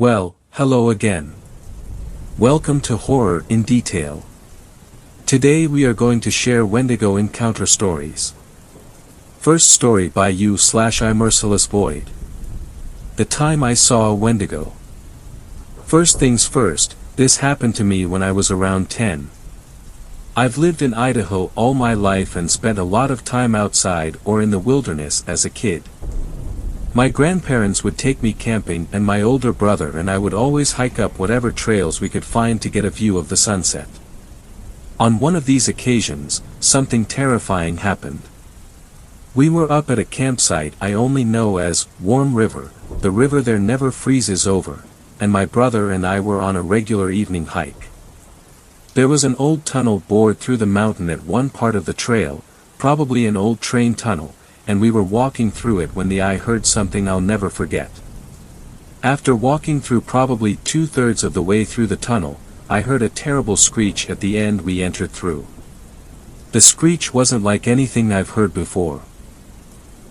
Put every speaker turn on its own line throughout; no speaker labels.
Well, hello again. Welcome to Horror in Detail. Today we are going to share Wendigo encounter stories. First story by you/I Merciless Void. The time I saw a Wendigo. First things first, this happened to me when I was around 10. I've lived in Idaho all my life and spent a lot of time outside or in the wilderness as a kid. My grandparents would take me camping and my older brother and I would always hike up whatever trails we could find to get a view of the sunset. On one of these occasions, something terrifying happened. We were up at a campsite I only know as Warm River, the river there never freezes over, and my brother and I were on a regular evening hike. There was an old tunnel bored through the mountain at one part of the trail, probably an old train tunnel, and we were walking through it when I heard something I'll never forget. After walking through probably 2/3 of the way through the tunnel, I heard a terrible screech at the end we entered through. The screech wasn't like anything I've heard before.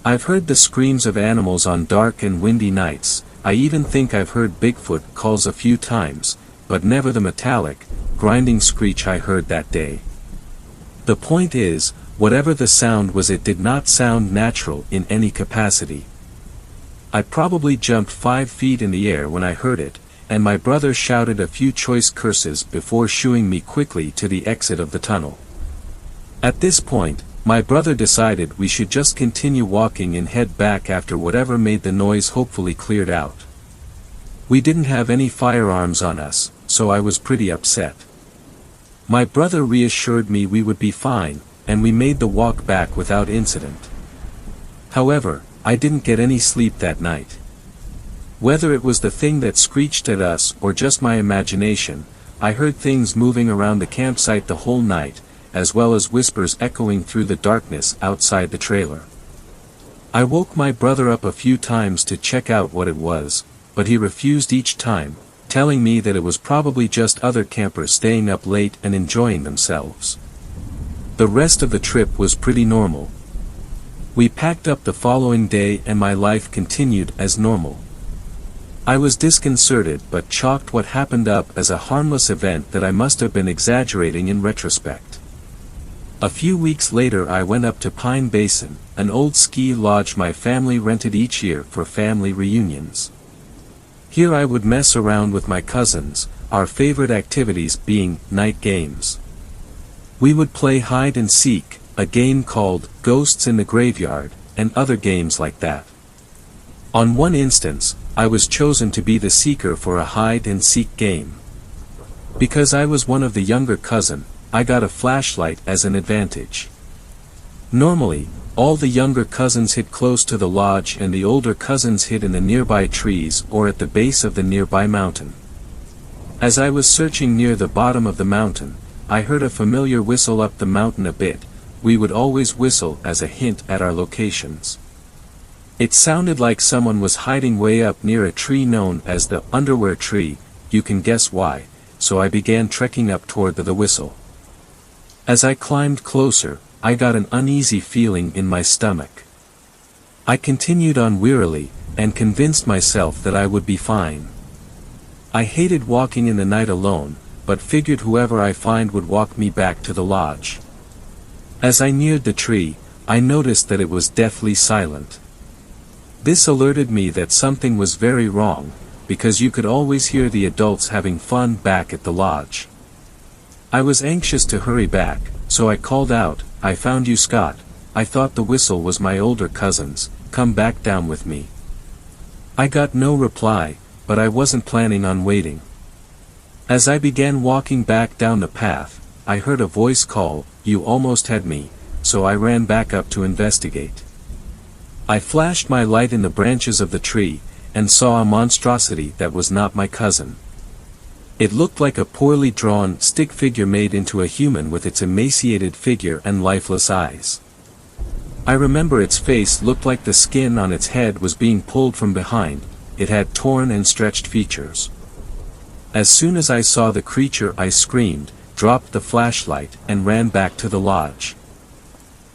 I've heard the screams of animals on dark and windy nights, I even think I've heard Bigfoot calls a few times, but never the metallic, grinding screech I heard that day. The point is, whatever the sound was, it did not sound natural in any capacity. I probably jumped 5 feet in the air when I heard it, and my brother shouted a few choice curses before shooing me quickly to the exit of the tunnel. At this point, my brother decided we should just continue walking and head back after whatever made the noise hopefully cleared out. We didn't have any firearms on us, so I was pretty upset. My brother reassured me we would be fine, and we made the walk back without incident. However, I didn't get any sleep that night. Whether it was the thing that screeched at us or just my imagination, I heard things moving around the campsite the whole night, as well as whispers echoing through the darkness outside the trailer. I woke my brother up a few times to check out what it was, but he refused each time, telling me that it was probably just other campers staying up late and enjoying themselves. The rest of the trip was pretty normal. We packed up the following day and my life continued as normal. I was disconcerted but chalked what happened up as a harmless event that I must have been exaggerating in retrospect. A few weeks later I went up to Pine Basin, an old ski lodge my family rented each year for family reunions. Here I would mess around with my cousins, our favorite activities being night games. We would play hide and seek, a game called Ghosts in the Graveyard, and other games like that. On one instance, I was chosen to be the seeker for a hide and seek game. Because I was one of the younger cousin, I got a flashlight as an advantage. Normally, all the younger cousins hid close to the lodge and the older cousins hid in the nearby trees or at the base of the nearby mountain. As I was searching near the bottom of the mountain, I heard a familiar whistle up the mountain a bit. We would always whistle as a hint at our locations. It sounded like someone was hiding way up near a tree known as the underwear tree, you can guess why, so I began trekking up toward the whistle. As I climbed closer, I got an uneasy feeling in my stomach. I continued on wearily, and convinced myself that I would be fine. I hated walking in the night alone, but figured whoever I find would walk me back to the lodge. As I neared the tree, I noticed that it was deathly silent. This alerted me that something was very wrong, because you could always hear the adults having fun back at the lodge. I was anxious to hurry back, so I called out, "I found you, Scott." I thought the whistle was my older cousins, "Come back down with me." I got no reply, but I wasn't planning on waiting. As I began walking back down the path, I heard a voice call, "You almost had me," so I ran back up to investigate. I flashed my light in the branches of the tree, and saw a monstrosity that was not my cousin. It looked like a poorly drawn stick figure made into a human with its emaciated figure and lifeless eyes. I remember its face looked like the skin on its head was being pulled from behind, it had torn and stretched features. As soon as I saw the creature I screamed, dropped the flashlight, and ran back to the lodge.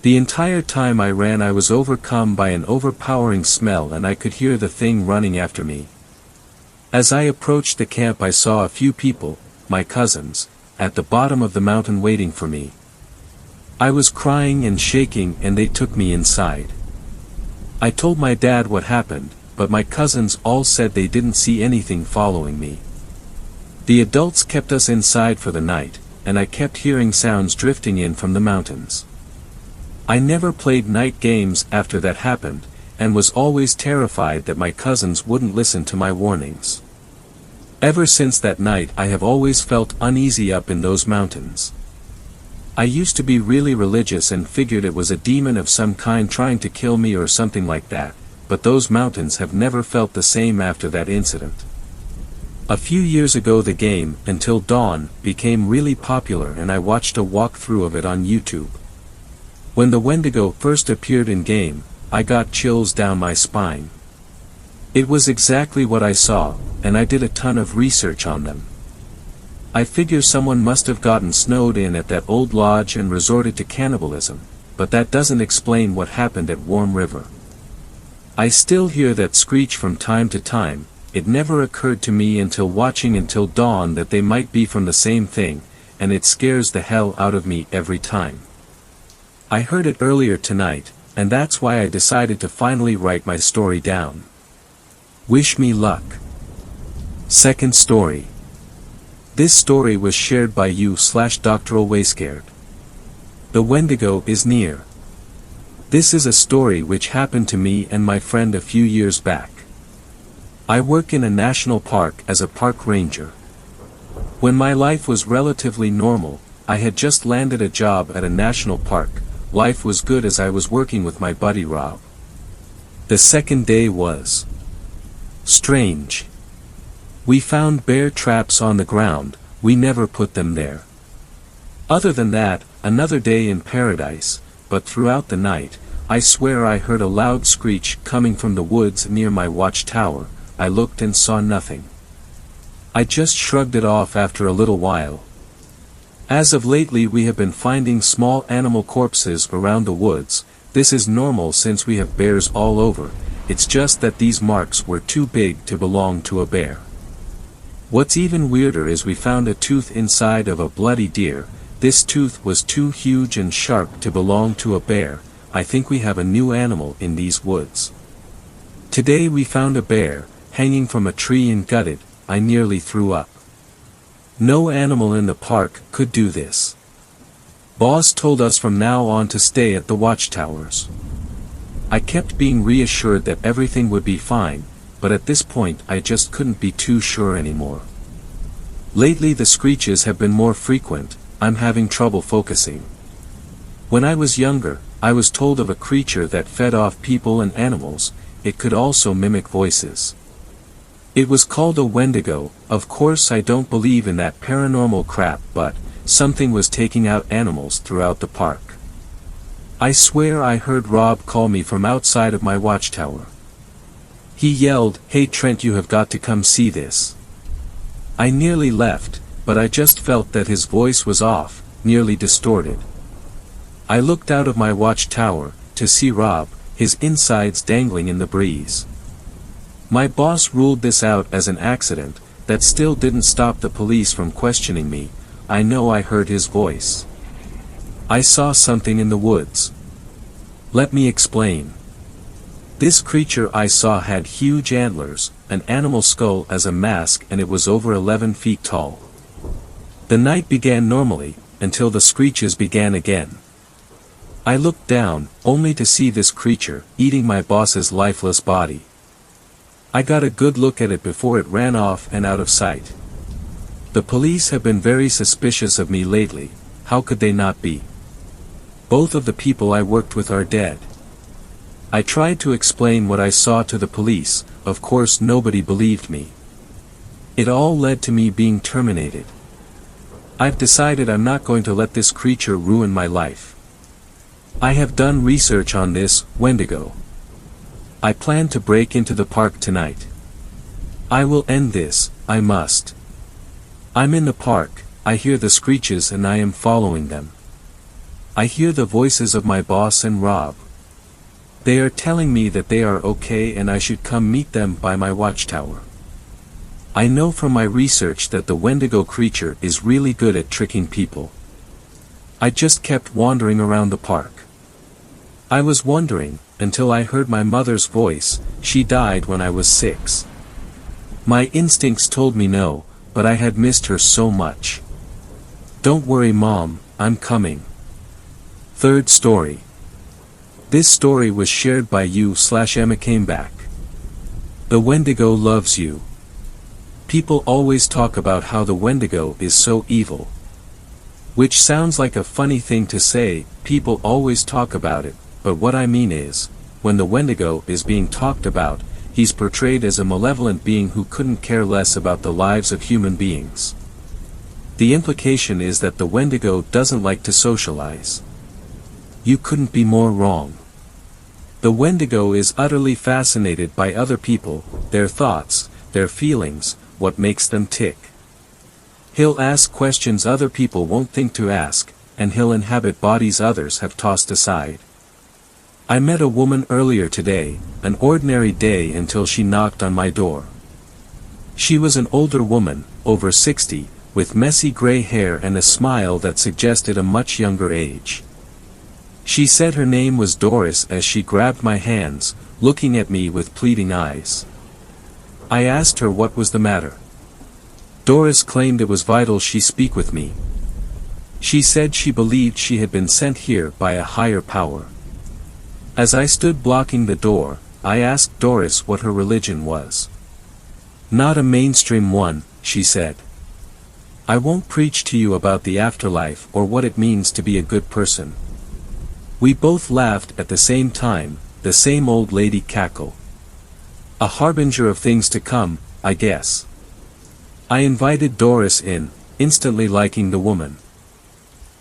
The entire time I ran I was overcome by an overpowering smell and I could hear the thing running after me. As I approached the camp I saw a few people, my cousins, at the bottom of the mountain waiting for me. I was crying and shaking and they took me inside. I told my dad what happened, but my cousins all said they didn't see anything following me. The adults kept us inside for the night, and I kept hearing sounds drifting in from the mountains. I never played night games after that happened, and was always terrified that my cousins wouldn't listen to my warnings. Ever since that night I have always felt uneasy up in those mountains. I used to be really religious and figured it was a demon of some kind trying to kill me or something like that, but those mountains have never felt the same after that incident. A few years ago the game, Until Dawn, became really popular and I watched a walkthrough of it on YouTube. When the Wendigo first appeared in game, I got chills down my spine. It was exactly what I saw, and I did a ton of research on them. I figure someone must have gotten snowed in at that old lodge and resorted to cannibalism, but that doesn't explain what happened at Warm River. I still hear that screech from time to time. It never occurred to me until watching Until Dawn that they might be from the same thing, and it scares the hell out of me every time. I heard it earlier tonight, and that's why I decided to finally write my story down. Wish me luck. Second story. This story was shared by you/Dr. Wayscared. The Wendigo is near. This is a story which happened to me and my friend a few years back. I work in a national park as a park ranger. When my life was relatively normal, I had just landed a job at a national park. Life was good as I was working with my buddy Rob. The second day was strange. We found bear traps on the ground, we never put them there. Other than that, another day in paradise, but throughout the night, I swear I heard a loud screech coming from the woods near my watchtower. I looked and saw nothing. I just shrugged it off after a little while. As of lately we have been finding small animal corpses around the woods. This is normal since we have bears all over, it's just that these marks were too big to belong to a bear. What's even weirder is we found a tooth inside of a bloody deer. This tooth was too huge and sharp to belong to a bear. I think we have a new animal in these woods. Today we found a bear, hanging from a tree and gutted. I nearly threw up. No animal in the park could do this. Boss told us from now on to stay at the watchtowers. I kept being reassured that everything would be fine, but at this point I just couldn't be too sure anymore. Lately the screeches have been more frequent. I'm having trouble focusing. When I was younger, I was told of a creature that fed off people and animals. It could also mimic voices. It was called a Wendigo. Of course I don't believe in that paranormal crap, but something was taking out animals throughout the park. I swear I heard Rob call me from outside of my watchtower. He yelled, "Hey Trent, you have got to come see this." I nearly left, but I just felt that his voice was off, nearly distorted. I looked out of my watchtower to see Rob, his insides dangling in the breeze. My boss ruled this out as an accident. That still didn't stop the police from questioning me. I know I heard his voice. I saw something in the woods. Let me explain. This creature I saw had huge antlers, an animal skull as a mask, and it was over 11 feet tall. The night began normally, until the screeches began again. I looked down, only to see this creature, eating my boss's lifeless body. I got a good look at it before it ran off and out of sight. The police have been very suspicious of me lately. How could they not be? Both of the people I worked with are dead. I tried to explain what I saw to the police. Of course nobody believed me. It all led to me being terminated. I've decided I'm not going to let this creature ruin my life. I have done research on this Wendigo. I plan to break into the park tonight. I will end this, I must. I'm in the park, I hear the screeches and I am following them. I hear the voices of my boss and Rob. They are telling me that they are okay and I should come meet them by my watchtower. I know from my research that the Wendigo creature is really good at tricking people. I just kept wandering around the park. I was wondering, until I heard my mother's voice. She died when I was 6. My instincts told me no, but I had missed her so much. Don't worry, Mom, I'm coming. Third story. This story was shared by you/Emma Cameback. The Wendigo loves you. People always talk about how the Wendigo is so evil. Which sounds like a funny thing to say, people always talk about it, but what I mean is, when the Wendigo is being talked about, he's portrayed as a malevolent being who couldn't care less about the lives of human beings. The implication is that the Wendigo doesn't like to socialize. You couldn't be more wrong. The Wendigo is utterly fascinated by other people, their thoughts, their feelings, what makes them tick. He'll ask questions other people won't think to ask, and he'll inhabit bodies others have tossed aside. I met a woman earlier today, an ordinary day until she knocked on my door. She was an older woman, over 60, with messy gray hair and a smile that suggested a much younger age. She said her name was Doris as she grabbed my hands, looking at me with pleading eyes. I asked her what was the matter. Doris claimed it was vital she speak with me. She said she believed she had been sent here by a higher power. As I stood blocking the door, I asked Doris what her religion was. Not a mainstream one, she said. I won't preach to you about the afterlife or what it means to be a good person. We both laughed at the same time, the same old lady cackle. A harbinger of things to come, I guess. I invited Doris in, instantly liking the woman.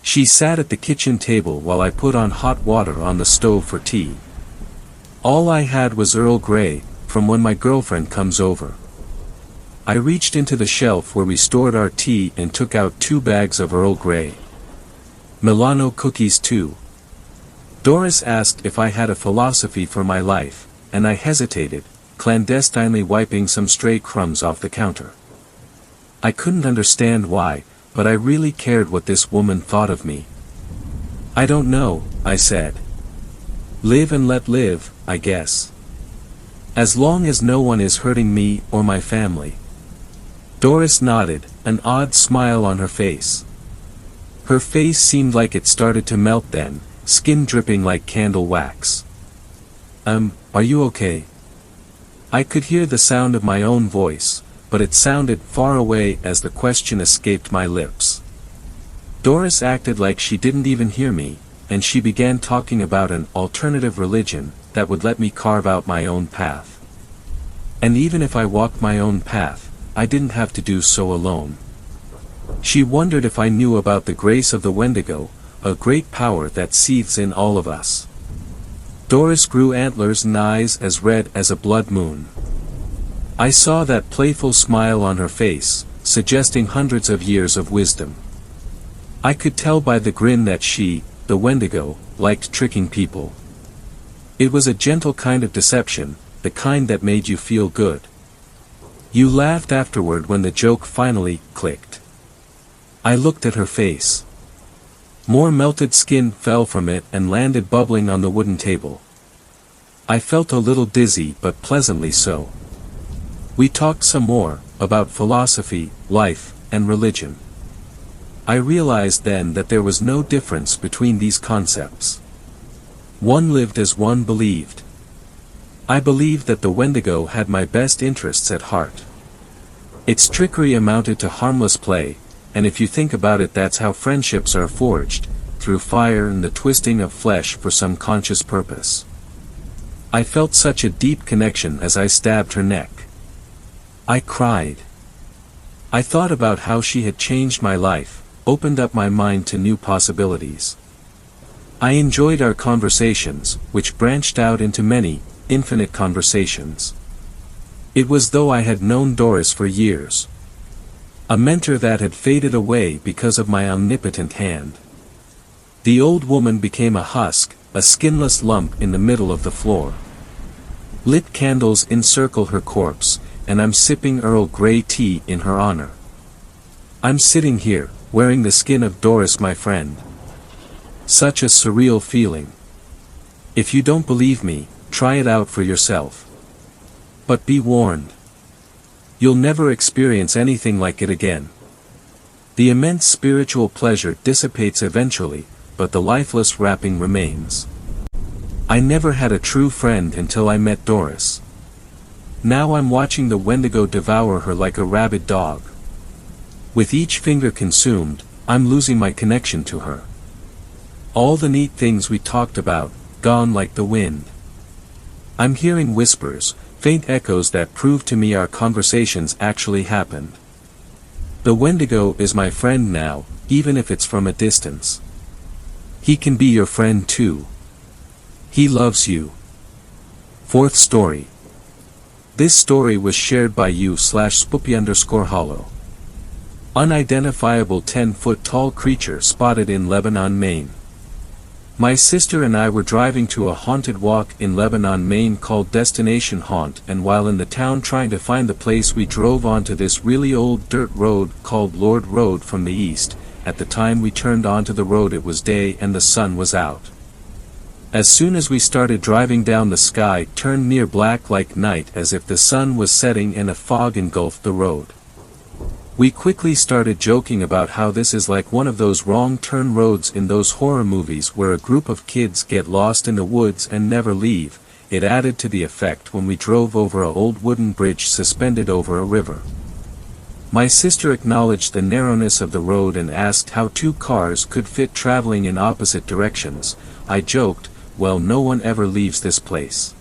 She sat at the kitchen table while I put on hot water on the stove for tea. All I had was Earl Grey, from when my girlfriend comes over. I reached into the shelf where we stored our tea and took out 2 bags of Earl Grey. Milano cookies too. Doris asked if I had a philosophy for my life, and I hesitated, clandestinely wiping some stray crumbs off the counter. I couldn't understand why, but I really cared what this woman thought of me. I don't know, I said. Live and let live, I guess. As long as no one is hurting me or my family. Doris nodded, an odd smile on her face. Her face seemed like it started to melt then, skin dripping like candle wax. Are you okay? I could hear the sound of my own voice, but it sounded far away as the question escaped my lips. Doris acted like she didn't even hear me, and she began talking about an alternative religion that would let me carve out my own path. And even if I walked my own path, I didn't have to do so alone. She wondered if I knew about the grace of the Wendigo, a great power that seethes in all of us. Doris grew antlers and eyes as red as a blood moon. I saw that playful smile on her face, suggesting hundreds of years of wisdom. I could tell by the grin that she, the Wendigo, liked tricking people. It was a gentle kind of deception, the kind that made you feel good. You laughed afterward when the joke finally clicked. I looked at her face. More melted skin fell from it and landed bubbling on the wooden table. I felt a little dizzy but pleasantly so. We talked some more, about philosophy, life, and religion. I realized then that there was no difference between these concepts. One lived as one believed. I believed that the Wendigo had my best interests at heart. Its trickery amounted to harmless play, and if you think about it, that's how friendships are forged, through fire and the twisting of flesh for some conscious purpose. I felt such a deep connection as I stabbed her neck. I cried. I thought about how she had changed my life, opened up my mind to new possibilities. I enjoyed our conversations, which branched out into many, infinite conversations. It was though I had known Doris for years. A mentor that had faded away because of my omnipotent hand. The old woman became a husk, a skinless lump in the middle of the floor. Lit candles encircle her corpse, and I'm sipping Earl Grey tea in her honor. I'm sitting here, wearing the skin of Doris, my friend. Such a surreal feeling. If you don't believe me, try it out for yourself. But be warned. You'll never experience anything like it again. The immense spiritual pleasure dissipates eventually, but the lifeless wrapping remains. I never had a true friend until I met Doris. Now I'm watching the Wendigo devour her like a rabid dog. With each finger consumed, I'm losing my connection to her. All the neat things we talked about, gone like the wind. I'm hearing whispers, faint echoes that prove to me our conversations actually happened. The Wendigo is my friend now, even if it's from a distance. He can be your friend too. He loves you. Fourth story. This story was shared by you/spoopy_hollow. Unidentifiable 10-foot tall creature spotted in Lebanon, Maine. My sister and I were driving to a haunted walk in Lebanon, Maine called Destination Haunt, and while in the town trying to find the place, we drove onto this really old dirt road called Lord Road from the east. At the time we turned onto the road it was day and the sun was out. As soon as we started driving down, the sky turned near black like night, as if the sun was setting and a fog engulfed the road. We quickly started joking about how this is like one of those wrong turn roads in those horror movies where a group of kids get lost in the woods and never leave. It added to the effect when we drove over an old wooden bridge suspended over a river. My sister acknowledged the narrowness of the road and asked how two cars could fit traveling in opposite directions. I joked, well, no one ever leaves this place.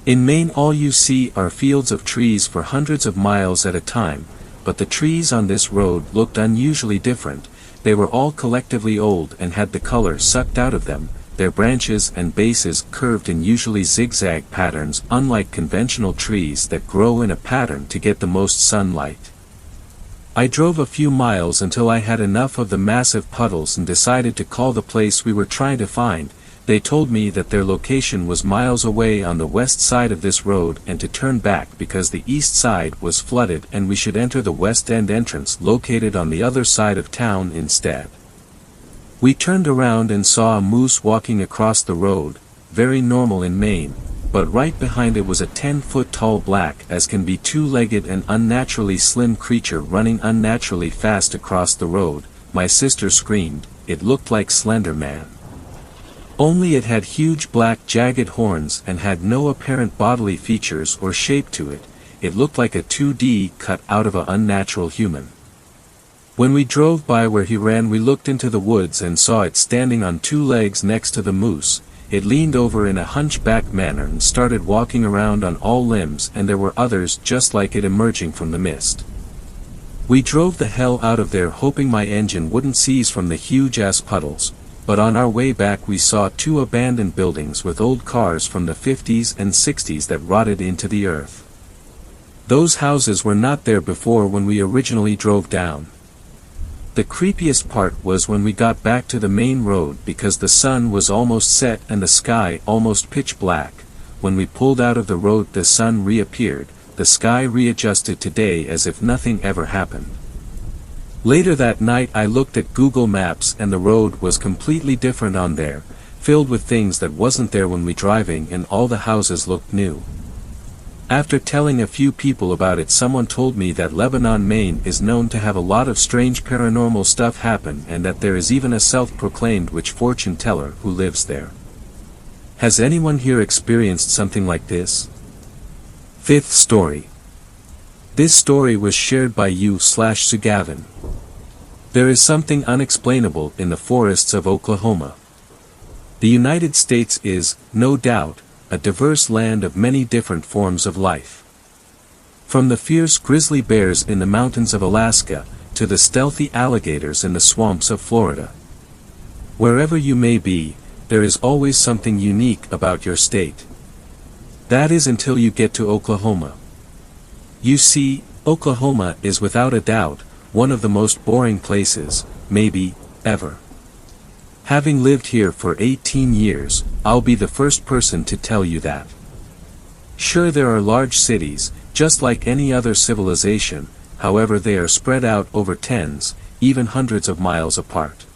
In Maine all you see are fields of trees for hundreds of miles at a time. But the trees on this road looked unusually different. They were all collectively old and had the color sucked out of them, their branches and bases curved in usually zigzag patterns, unlike conventional trees that grow in a pattern to get the most sunlight. I drove a few miles until I had enough of the massive puddles and decided to call the place we were trying to find. They told me that their location was miles away on the west side of this road and to turn back because the east side was flooded and we should enter the west end entrance located on the other side of town instead. We turned around and saw a moose walking across the road, very normal in Maine, but right behind it was a 10-foot tall black as can be two-legged and unnaturally slim creature running unnaturally fast across the road. My sister screamed. It looked like Slender Man. Only it had huge black jagged horns and had no apparent bodily features or shape to it. It looked like a 2D cut out of an unnatural human. When we drove by where he ran, we looked into the woods and saw it standing on two legs next to the moose. It leaned over in a hunchback manner and started walking around on all limbs, and there were others just like it emerging from the mist. We drove the hell out of there hoping my engine wouldn't seize from the huge ass puddles. But on our way back we saw two abandoned buildings with old cars from the 50s and 60s that rotted into the earth. Those houses were not there before when we originally drove down. The creepiest part was when we got back to the main road because the sun was almost set and the sky almost pitch black. When we pulled out of the road the sun reappeared, the sky readjusted to day as if nothing ever happened. Later that night I looked at Google Maps and the road was completely different on there, filled with things that wasn't there when we driving, and all the houses looked new. After telling a few people about it, someone told me that Lebanon, Maine is known to have a lot of strange paranormal stuff happen and that there is even a self-proclaimed witch fortune teller who lives there. Has anyone here experienced something like this? Fifth story. This story was shared by you/Sugavin. There is something unexplainable in the forests of Oklahoma. The United States is, no doubt, a diverse land of many different forms of life. From the fierce grizzly bears in the mountains of Alaska, to the stealthy alligators in the swamps of Florida. Wherever you may be, there is always something unique about your state. That is until you get to Oklahoma. You see, Oklahoma is without a doubt one of the most boring places, maybe, ever. Having lived here for 18 years, I'll be the first person to tell you that. Sure, there are large cities, just like any other civilization. However, they are spread out over tens, even hundreds of miles apart.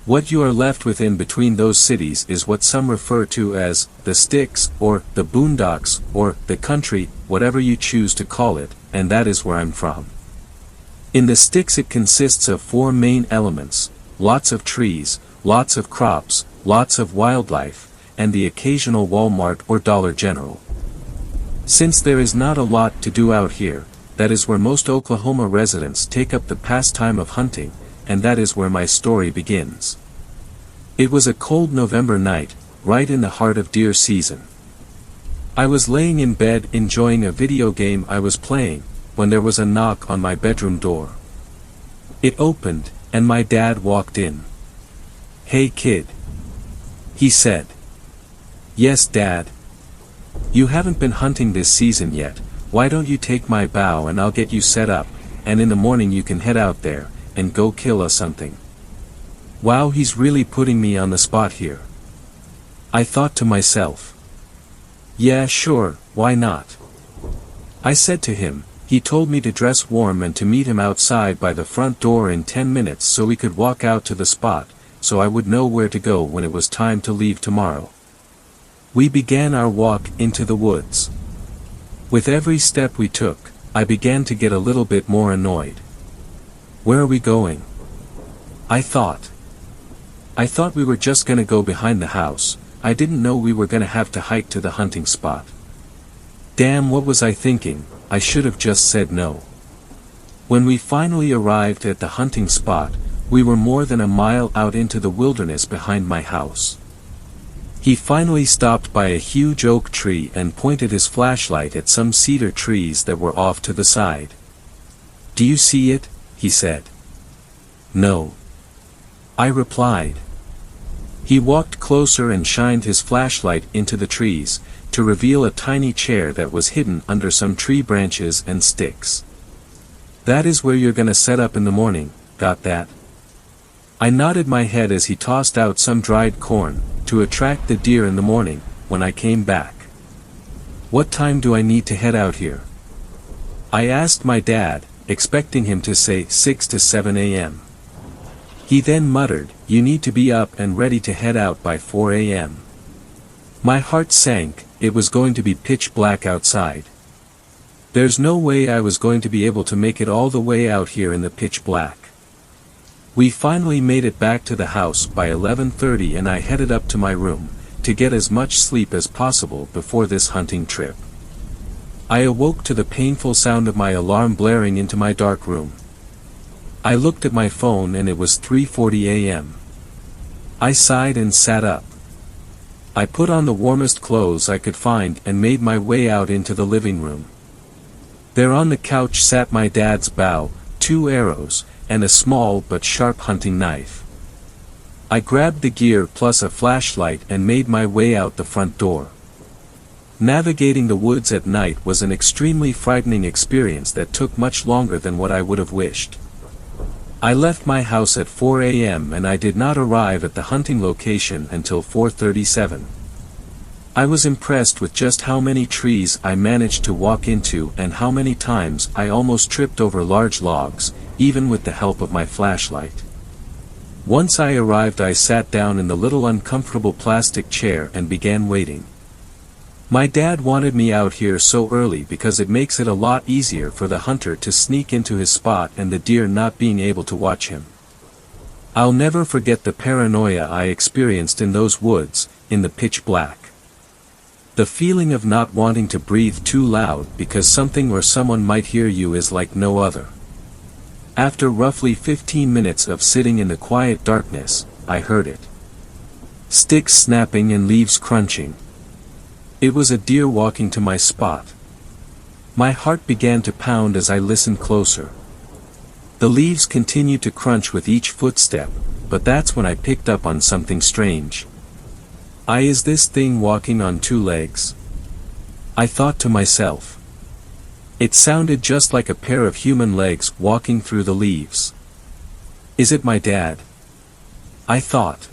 What you are left with in between those cities is what some refer to as the sticks, or the boondocks, or the country, whatever you choose to call it, and that is where I'm from. In the sticks it consists of four main elements: lots of trees, lots of crops, lots of wildlife, and the occasional Walmart or Dollar General. Since there is not a lot to do out here, that is where most Oklahoma residents take up the pastime of hunting, and that is where my story begins. It was a cold November night, right in the heart of deer season. I was laying in bed enjoying a video game I was playing, when there was a knock on my bedroom door. It opened, and my dad walked in. "Hey kid," he said. "Yes, Dad." "You haven't been hunting this season yet. Why don't you take my bow and I'll get you set up, and in the morning you can head out there, and go kill us something." Wow, he's really putting me on the spot here. I thought to myself. Yeah, sure, why not? I said to him. He told me to dress warm and to meet him outside by the front door in 10 minutes so we could walk out to the spot, so I would know where to go when it was time to leave tomorrow. We began our walk into the woods. With every step we took, I began to get a little bit more annoyed. Where are we going? I thought we were just gonna go behind the house. I didn't know we were gonna have to hike to the hunting spot. Damn, what was I thinking? I should have just said no. When we finally arrived at the hunting spot, we were more than a mile out into the wilderness behind my house. He finally stopped by a huge oak tree and pointed his flashlight at some cedar trees that were off to the side. "Do you see it?" he said. "No," I replied. He walked closer and shined his flashlight into the trees, to reveal a tiny chair that was hidden under some tree branches and sticks. "That is where you're gonna set up in the morning, got that?" I nodded my head as he tossed out some dried corn, to attract the deer in the morning, when I came back. "What time do I need to head out here?" I asked my dad, expecting him to say 6 to 7 a.m. He then muttered, "You need to be up and ready to head out by 4 a.m. My heart sank. It was going to be pitch black outside. There's no way I was going to be able to make it all the way out here in the pitch black. We finally made it back to the house by 11:30 and I headed up to my room, to get as much sleep as possible before this hunting trip. I awoke to the painful sound of my alarm blaring into my dark room. I looked at my phone and it was 3:40 a.m. I sighed and sat up. I put on the warmest clothes I could find and made my way out into the living room. There on the couch sat my dad's bow, 2 arrows, and a small but sharp hunting knife. I grabbed the gear plus a flashlight and made my way out the front door. Navigating the woods at night was an extremely frightening experience that took much longer than what I would have wished. I left my house at 4 a.m. and I did not arrive at the hunting location until 4:37. I was impressed with just how many trees I managed to walk into and how many times I almost tripped over large logs, even with the help of my flashlight. Once I arrived, I sat down in the little uncomfortable plastic chair and began waiting. My dad wanted me out here so early because it makes it a lot easier for the hunter to sneak into his spot and the deer not being able to watch him. I'll never forget the paranoia I experienced in those woods, in the pitch black. The feeling of not wanting to breathe too loud because something or someone might hear you is like no other. After roughly 15 minutes of sitting in the quiet darkness, I heard it. Sticks snapping and leaves crunching. It was a deer walking to my spot. My heart began to pound as I listened closer. The leaves continued to crunch with each footstep, but that's when I picked up on something strange. Is this thing walking on 2 legs? I thought to myself. It sounded just like a pair of human legs walking through the leaves. Is it my dad? I thought.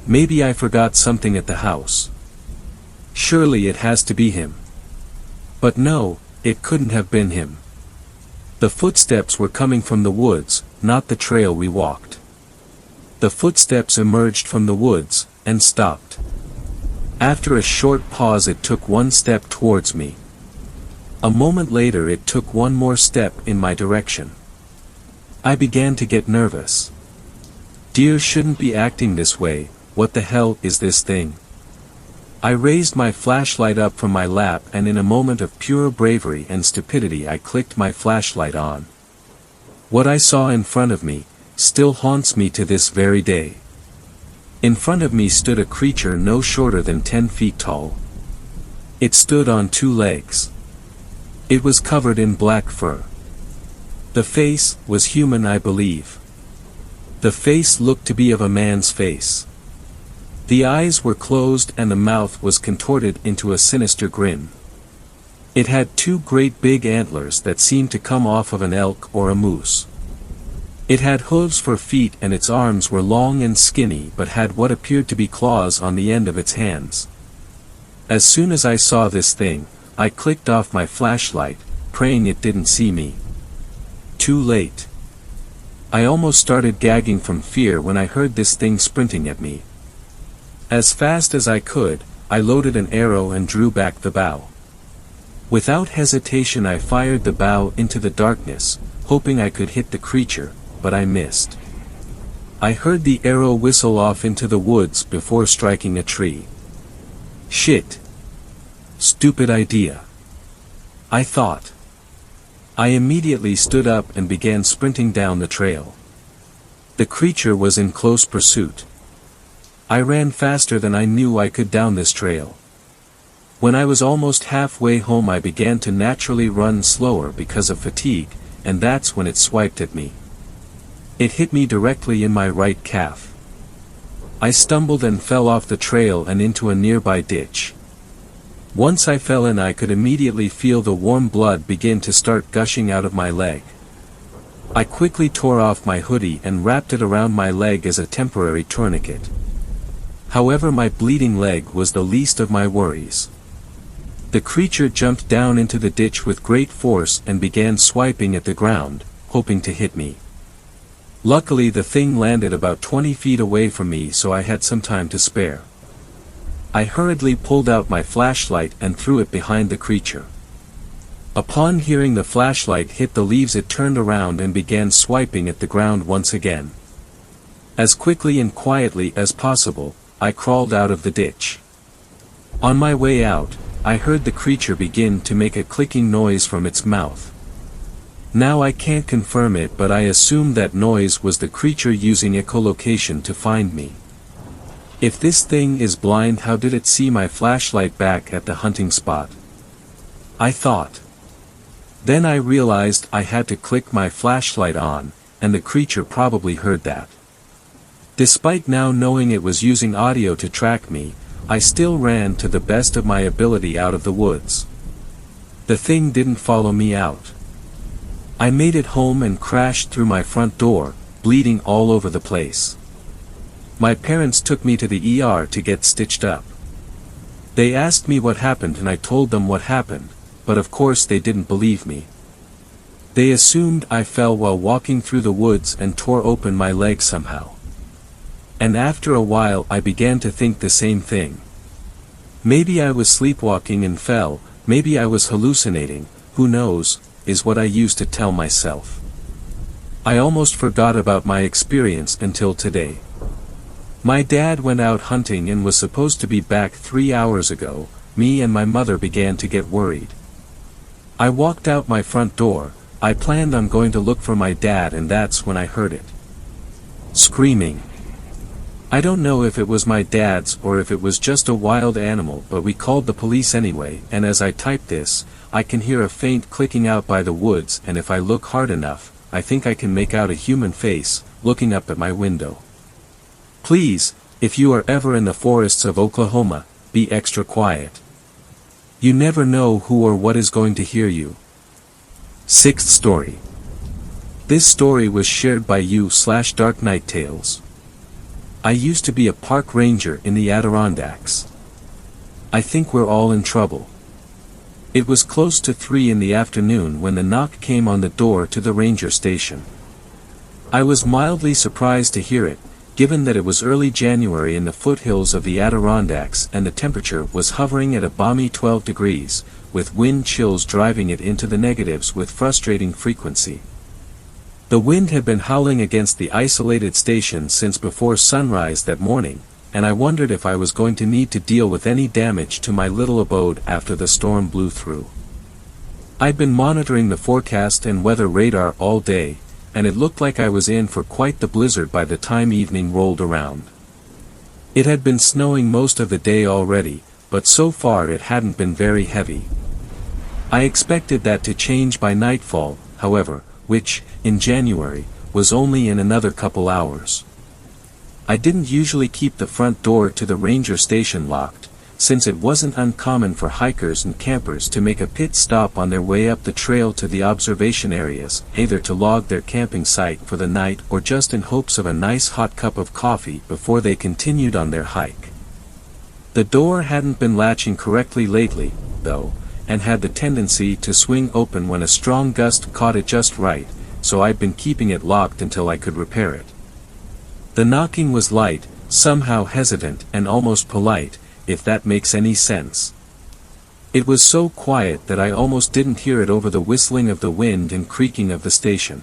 Maybe I forgot something at the house. Surely it has to be him. But no, it couldn't have been him. The footsteps were coming from the woods, not the trail we walked. The footsteps emerged from the woods, and stopped. After a short pause it took one step towards me. A moment later it took one more step in my direction. I began to get nervous. Deer shouldn't be acting this way, what the hell is this thing? I raised my flashlight up from my lap and in a moment of pure bravery and stupidity I clicked my flashlight on. What I saw in front of me still haunts me to this very day. In front of me stood a creature no shorter than 10 feet tall. It stood on two legs. It was covered in black fur. The face was human, I believe. The face looked to be of a man's face. The eyes were closed and the mouth was contorted into a sinister grin. It had two great big antlers that seemed to come off of an elk or a moose. It had hooves for feet and its arms were long and skinny but had what appeared to be claws on the end of its hands. As soon as I saw this thing, I clicked off my flashlight, praying it didn't see me. Too late. I almost started gagging from fear when I heard this thing sprinting at me. As fast as I could, I loaded an arrow and drew back the bow. Without hesitation I fired the bow into the darkness, hoping I could hit the creature, but I missed. I heard the arrow whistle off into the woods before striking a tree. Shit. Stupid idea. I thought. I immediately stood up and began sprinting down the trail. The creature was in close pursuit. I ran faster than I knew I could down this trail. When I was almost halfway home I began to naturally run slower because of fatigue, and that's when it swiped at me. It hit me directly in my right calf. I stumbled and fell off the trail and into a nearby ditch. Once I fell in I could immediately feel the warm blood begin to start gushing out of my leg. I quickly tore off my hoodie and wrapped it around my leg as a temporary tourniquet. However, my bleeding leg was the least of my worries. The creature jumped down into the ditch with great force and began swiping at the ground, hoping to hit me. Luckily the thing landed about 20 feet away from me, so I had some time to spare. I hurriedly pulled out my flashlight and threw it behind the creature. Upon hearing the flashlight hit the leaves it turned around and began swiping at the ground once again. As quickly and quietly as possible, I crawled out of the ditch. On my way out, I heard the creature begin to make a clicking noise from its mouth. Now I can't confirm it, but I assume that noise was the creature using echolocation to find me. If this thing is blind, how did it see my flashlight back at the hunting spot? I thought. Then I realized I had to click my flashlight on, and the creature probably heard that. Despite now knowing it was using audio to track me, I still ran to the best of my ability out of the woods. The thing didn't follow me out. I made it home and crashed through my front door, bleeding all over the place. My parents took me to the ER to get stitched up. They asked me what happened and I told them what happened, but of course they didn't believe me. They assumed I fell while walking through the woods and tore open my leg somehow. And after a while I began to think the same thing. Maybe I was sleepwalking and fell, maybe I was hallucinating, who knows, is what I used to tell myself. I almost forgot about my experience until today. My dad went out hunting and was supposed to be back 3 hours ago. Me and my mother began to get worried. I walked out my front door. I planned on going to look for my dad, and that's when I heard it. Screaming. I don't know if it was my dad's or if it was just a wild animal, but we called the police anyway, and as I type this, I can hear a faint clicking out by the woods, and if I look hard enough, I think I can make out a human face, looking up at my window. Please, if you are ever in the forests of Oklahoma, be extra quiet. You never know who or what is going to hear you. Sixth story. This story was shared by you/Dark Night Tales. I used to be a park ranger in the Adirondacks. I think we're all in trouble. It was close to 3 in the afternoon when the knock came on the door to the ranger station. I was mildly surprised to hear it, given that it was early January in the foothills of the Adirondacks and the temperature was hovering at a balmy 12 degrees, with wind chills driving it into the negatives with frustrating frequency. The wind had been howling against the isolated station since before sunrise that morning, and I wondered if I was going to need to deal with any damage to my little abode after the storm blew through. I'd been monitoring the forecast and weather radar all day, and it looked like I was in for quite the blizzard by the time evening rolled around. It had been snowing most of the day already, but so far it hadn't been very heavy. I expected that to change by nightfall, however, which, in January, was only in another couple hours. I didn't usually keep the front door to the ranger station locked, since it wasn't uncommon for hikers and campers to make a pit stop on their way up the trail to the observation areas, either to log their camping site for the night or just in hopes of a nice hot cup of coffee before they continued on their hike. The door hadn't been latching correctly lately, though, and had the tendency to swing open when a strong gust caught it just right, so I'd been keeping it locked until I could repair it. The knocking was light, somehow hesitant and almost polite, if that makes any sense. It was so quiet that I almost didn't hear it over the whistling of the wind and creaking of the station.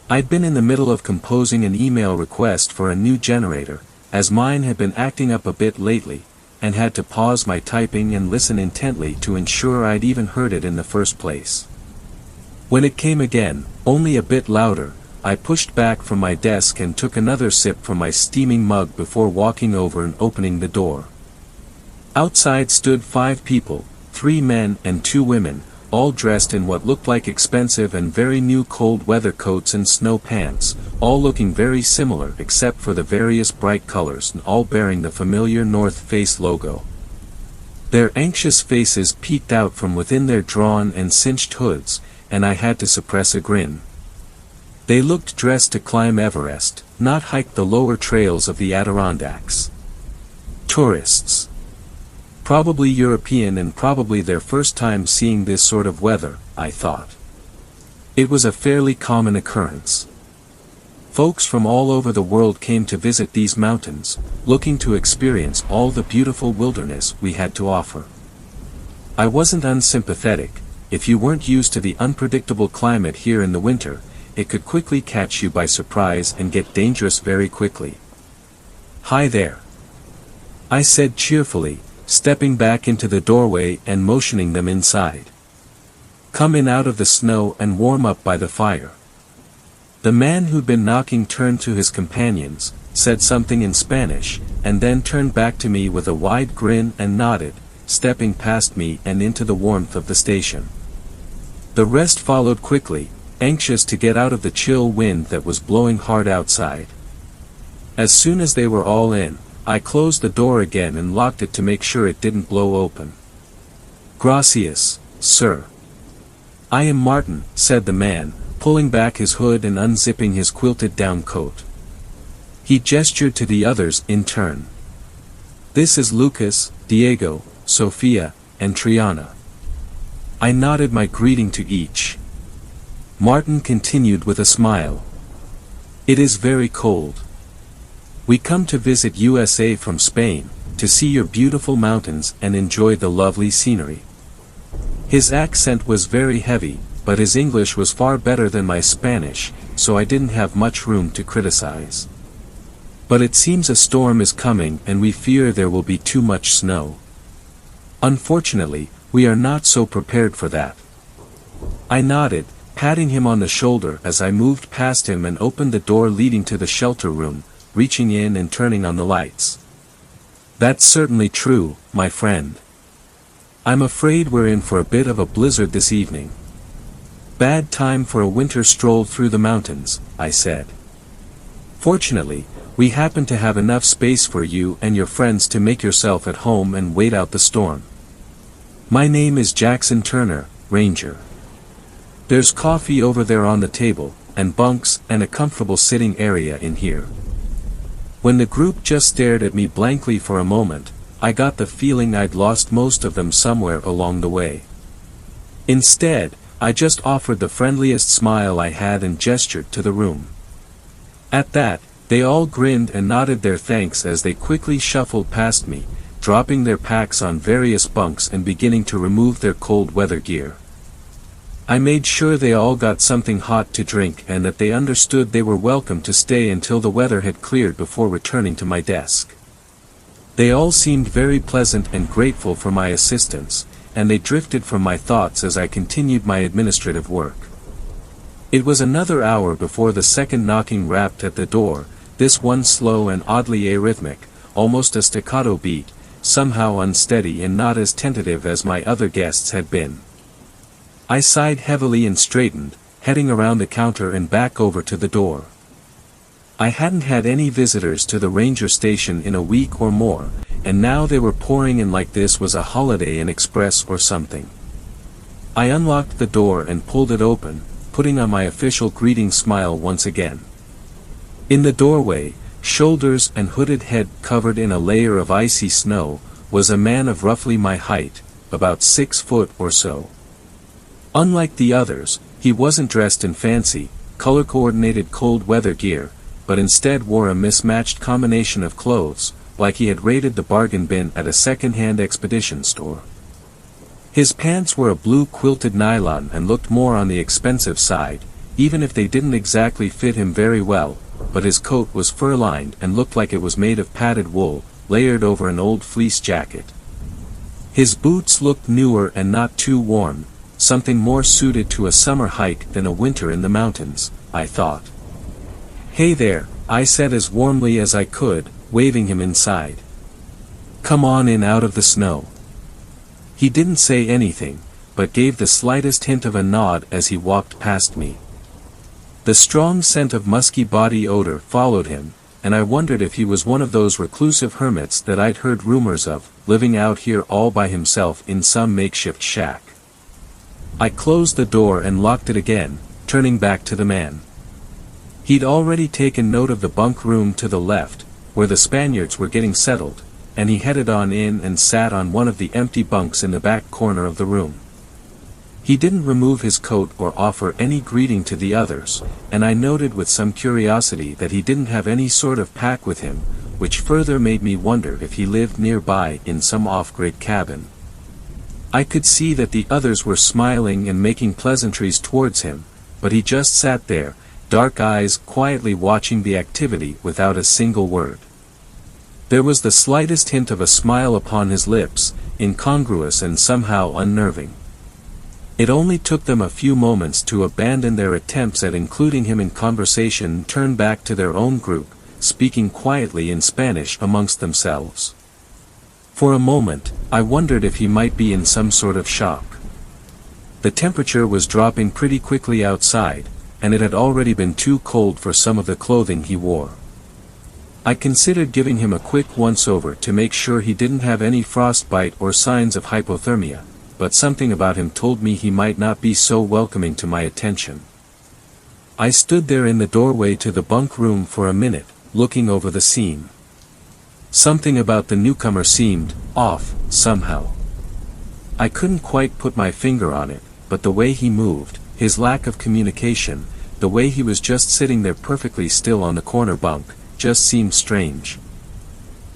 I'd been in the middle of composing an email request for a new generator, as mine had been acting up a bit lately, and had to pause my typing and listen intently to ensure I'd even heard it in the first place. When it came again, only a bit louder, I pushed back from my desk and took another sip from my steaming mug before walking over and opening the door. Outside stood 5 people, 3 men and 2 women, all dressed in what looked like expensive and very new cold weather coats and snow pants, all looking very similar except for the various bright colors and all bearing the familiar North Face logo. Their anxious faces peeked out from within their drawn and cinched hoods, and I had to suppress a grin. They looked dressed to climb Everest, not hike the lower trails of the Adirondacks. Tourists. Probably European and probably their first time seeing this sort of weather, I thought. It was a fairly common occurrence. Folks from all over the world came to visit these mountains, looking to experience all the beautiful wilderness we had to offer. I wasn't unsympathetic. If you weren't used to the unpredictable climate here in the winter, it could quickly catch you by surprise and get dangerous very quickly. "Hi there," I said cheerfully, stepping back into the doorway and motioning them inside. "Come in out of the snow and warm up by the fire." The man who'd been knocking turned to his companions, said something in Spanish, and then turned back to me with a wide grin and nodded, stepping past me and into the warmth of the station. The rest followed quickly, anxious to get out of the chill wind that was blowing hard outside. As soon as they were all in, I closed the door again and locked it to make sure it didn't blow open. "Gracias, sir." "I am Martin," said the man, pulling back his hood and unzipping his quilted down coat. He gestured to the others in turn. "This is Lucas, Diego, Sofia, and Triana." I nodded my greeting to each. Martin continued with a smile. "It is very cold. We come to visit USA from Spain, to see your beautiful mountains and enjoy the lovely scenery." His accent was very heavy, but his English was far better than my Spanish, so I didn't have much room to criticize. "But it seems a storm is coming and we fear there will be too much snow." "Unfortunately, we are not so prepared for that." I nodded, patting him on the shoulder as I moved past him and opened the door leading to the shelter room, reaching in and turning on the lights. "That's certainly true, my friend. I'm afraid we're in for a bit of a blizzard this evening." "Bad time for a winter stroll through the mountains," I said. "Fortunately, we happen to have enough space for you and your friends to make yourself at home and wait out the storm. My name is Jackson Turner, Ranger. There's coffee over there on the table, and bunks and a comfortable sitting area in here." When the group just stared at me blankly for a moment, I got the feeling I'd lost most of them somewhere along the way. Instead, I just offered the friendliest smile I had and gestured to the room. At that, they all grinned and nodded their thanks as they quickly shuffled past me, dropping their packs on various bunks and beginning to remove their cold weather gear. I made sure they all got something hot to drink and that they understood they were welcome to stay until the weather had cleared before returning to my desk. They all seemed very pleasant and grateful for my assistance, and they drifted from my thoughts as I continued my administrative work. It was another hour before the second knocking rapped at the door, this one slow and oddly arrhythmic, almost a staccato beat, somehow unsteady and not as tentative as my other guests had been. I sighed heavily and straightened, heading around the counter and back over to the door. I hadn't had any visitors to the ranger station in a week or more, and now they were pouring in like this was a holiday in express or something. I unlocked the door and pulled it open, putting on my official greeting smile once again. In the doorway, shoulders and hooded head covered in a layer of icy snow, was a man of roughly my height, about 6 foot or so. Unlike the others, he wasn't dressed in fancy, color-coordinated cold weather gear, but instead wore a mismatched combination of clothes, like he had raided the bargain bin at a second-hand expedition store. His pants were a blue quilted nylon and looked more on the expensive side, even if they didn't exactly fit him very well, but his coat was fur-lined and looked like it was made of padded wool, layered over an old fleece jacket. His boots looked newer and not too worn, something more suited to a summer hike than a winter in the mountains, I thought. "Hey there," I said as warmly as I could, waving him inside. "Come on in out of the snow." He didn't say anything, but gave the slightest hint of a nod as he walked past me. The strong scent of musky body odor followed him, and I wondered if he was one of those reclusive hermits that I'd heard rumors of, living out here all by himself in some makeshift shack. I closed the door and locked it again, turning back to the man. He'd already taken note of the bunk room to the left, where the Spaniards were getting settled, and he headed on in and sat on one of the empty bunks in the back corner of the room. He didn't remove his coat or offer any greeting to the others, and I noted with some curiosity that he didn't have any sort of pack with him, which further made me wonder if he lived nearby in some off-grid cabin. I could see that the others were smiling and making pleasantries towards him, but he just sat there, dark eyes quietly watching the activity without a single word. There was the slightest hint of a smile upon his lips, incongruous and somehow unnerving. It only took them a few moments to abandon their attempts at including him in conversation and turn back to their own group, speaking quietly in Spanish amongst themselves. For a moment, I wondered if he might be in some sort of shock. The temperature was dropping pretty quickly outside, and it had already been too cold for some of the clothing he wore. I considered giving him a quick once-over to make sure he didn't have any frostbite or signs of hypothermia, but something about him told me he might not be so welcoming to my attention. I stood there in the doorway to the bunk room for a minute, looking over the scene. Something about the newcomer seemed off, somehow. I couldn't quite put my finger on it, but the way he moved, his lack of communication, the way he was just sitting there perfectly still on the corner bunk, just seemed strange.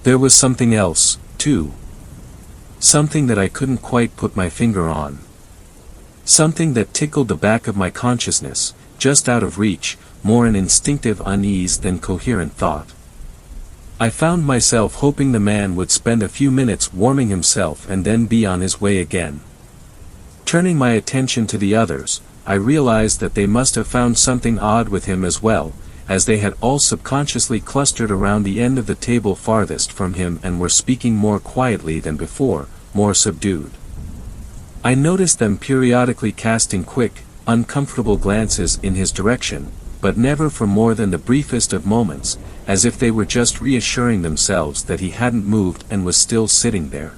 There was something else, too. Something that I couldn't quite put my finger on. Something that tickled the back of my consciousness, just out of reach, more an instinctive unease than coherent thought. I found myself hoping the man would spend a few minutes warming himself and then be on his way again. Turning my attention to the others, I realized that they must have found something odd with him as well, as they had all subconsciously clustered around the end of the table farthest from him and were speaking more quietly than before, more subdued. I noticed them periodically casting quick, uncomfortable glances in his direction, but never for more than the briefest of moments, as if they were just reassuring themselves that he hadn't moved and was still sitting there.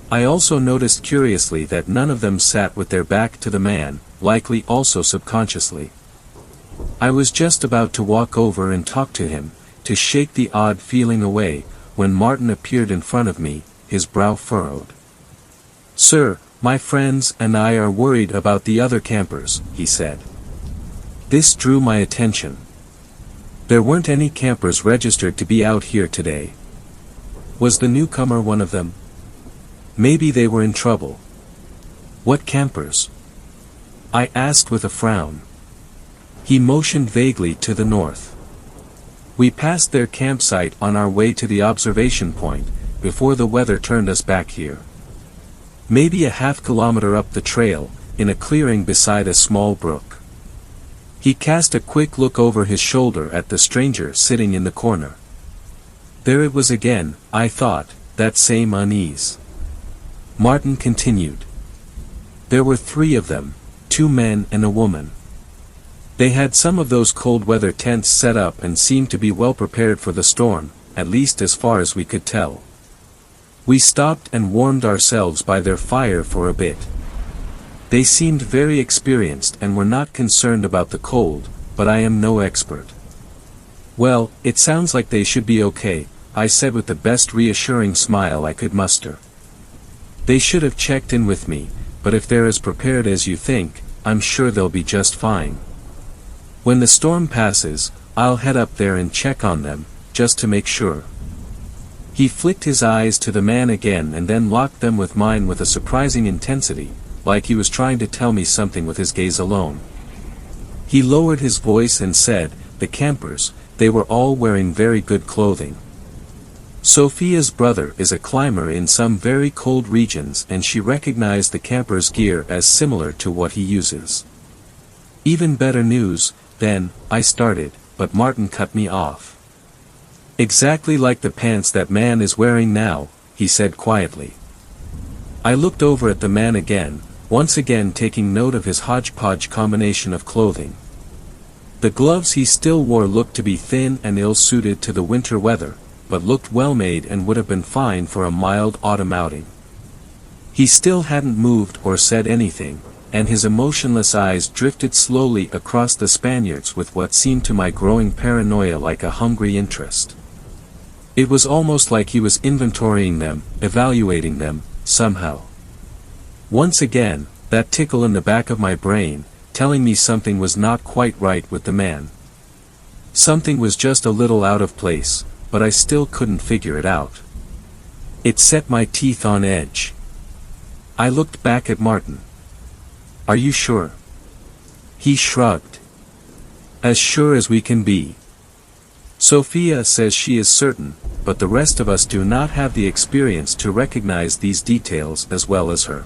I also noticed curiously that none of them sat with their back to the man, likely also subconsciously. I was just about to walk over and talk to him, to shake the odd feeling away, when Martin appeared in front of me, his brow furrowed. "Sir, My friends and I are worried about the other campers, he said. This drew my attention. There weren't any campers registered to be out here today. Was the newcomer one of them? Maybe they were in trouble. What campers? I asked with a frown. He motioned vaguely to the north. We passed their campsite on our way to the observation point, before the weather turned us back here. Maybe a half-kilometer up the trail, in a clearing beside a small brook. He cast a quick look over his shoulder at the stranger sitting in the corner. There it was again, I thought, that same unease. Martin continued. There were 3 of them, 2 men and a woman. They had some of those cold weather tents set up and seemed to be well prepared for the storm, at least as far as we could tell. We stopped and warmed ourselves by their fire for a bit. They seemed very experienced and were not concerned about the cold, but I am no expert. Well, it sounds like they should be okay, I said with the best reassuring smile I could muster. They should have checked in with me, but if they're as prepared as you think, I'm sure they'll be just fine. When the storm passes, I'll head up there and check on them, just to make sure. He flicked his eyes to the man again and then locked them with mine with a surprising intensity, like he was trying to tell me something with his gaze alone. He lowered his voice and said, the campers, they were all wearing very good clothing. Sophia's brother is a climber in some very cold regions and she recognized the camper's gear as similar to what he uses. Even better news, then, I started, but Martin cut me off. Exactly like the pants that man is wearing now, he said quietly. I looked over at the man again, once again taking note of his hodgepodge combination of clothing. The gloves he still wore looked to be thin and ill-suited to the winter weather, but looked well-made and would have been fine for a mild autumn outing. He still hadn't moved or said anything, and his emotionless eyes drifted slowly across the Spaniards with what seemed to my growing paranoia like a hungry interest. It was almost like he was inventorying them, evaluating them, somehow. Once again, that tickle in the back of my brain, telling me something was not quite right with the man. Something was just a little out of place, but I still couldn't figure it out. It set my teeth on edge. I looked back at Martin. Are you sure? He shrugged. As sure as we can be. Sophia says she is certain, but the rest of us do not have the experience to recognize these details as well as her.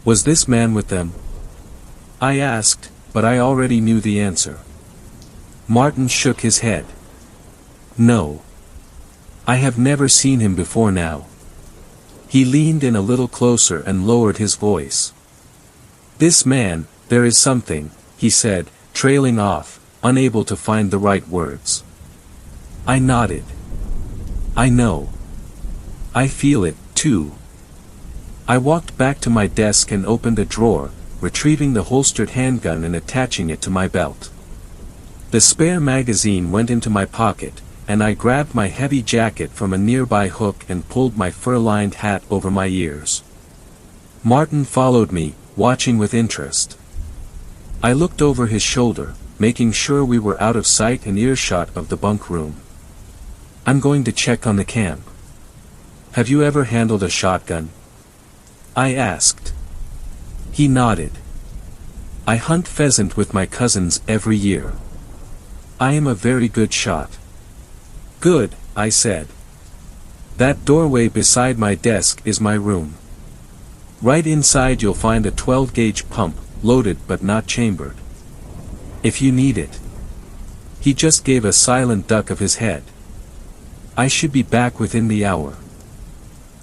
Was this man with them? I asked, but I already knew the answer. Martin shook his head. No. I have never seen him before now. He leaned in a little closer and lowered his voice. This man, there is something, he said, trailing off, unable to find the right words. I nodded. I know. I feel it, too. I walked back to my desk and opened a drawer, retrieving the holstered handgun and attaching it to my belt. The spare magazine went into my pocket, and I grabbed my heavy jacket from a nearby hook and pulled my fur-lined hat over my ears. Martin followed me, watching with interest. I looked over his shoulder, making sure we were out of sight and earshot of the bunk room. I'm going to check on the camp. Have you ever handled a shotgun? I asked. He nodded. I hunt pheasant with my cousins every year. I am a very good shot. Good, I said. That doorway beside my desk is my room. Right inside you'll find a 12-gauge pump, loaded but not chambered. If you need it. He just gave a silent duck of his head. I should be back within the hour.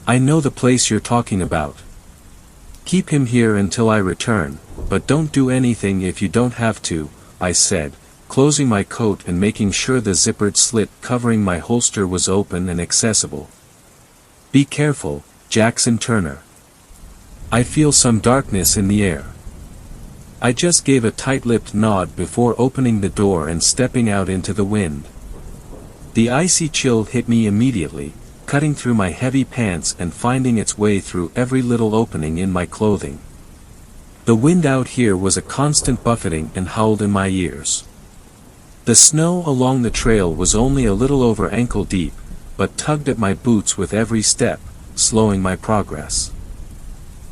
I know the place you're talking about. Keep him here until I return, but don't do anything if you don't have to, I said, closing my coat and making sure the zippered slit covering my holster was open and accessible. Be careful, Jackson Turner. I feel some darkness in the air. I just gave a tight-lipped nod before opening the door and stepping out into the wind. The icy chill hit me immediately, cutting through my heavy pants and finding its way through every little opening in my clothing. The wind out here was a constant buffeting and howled in my ears. The snow along the trail was only a little over ankle deep, but tugged at my boots with every step, slowing my progress.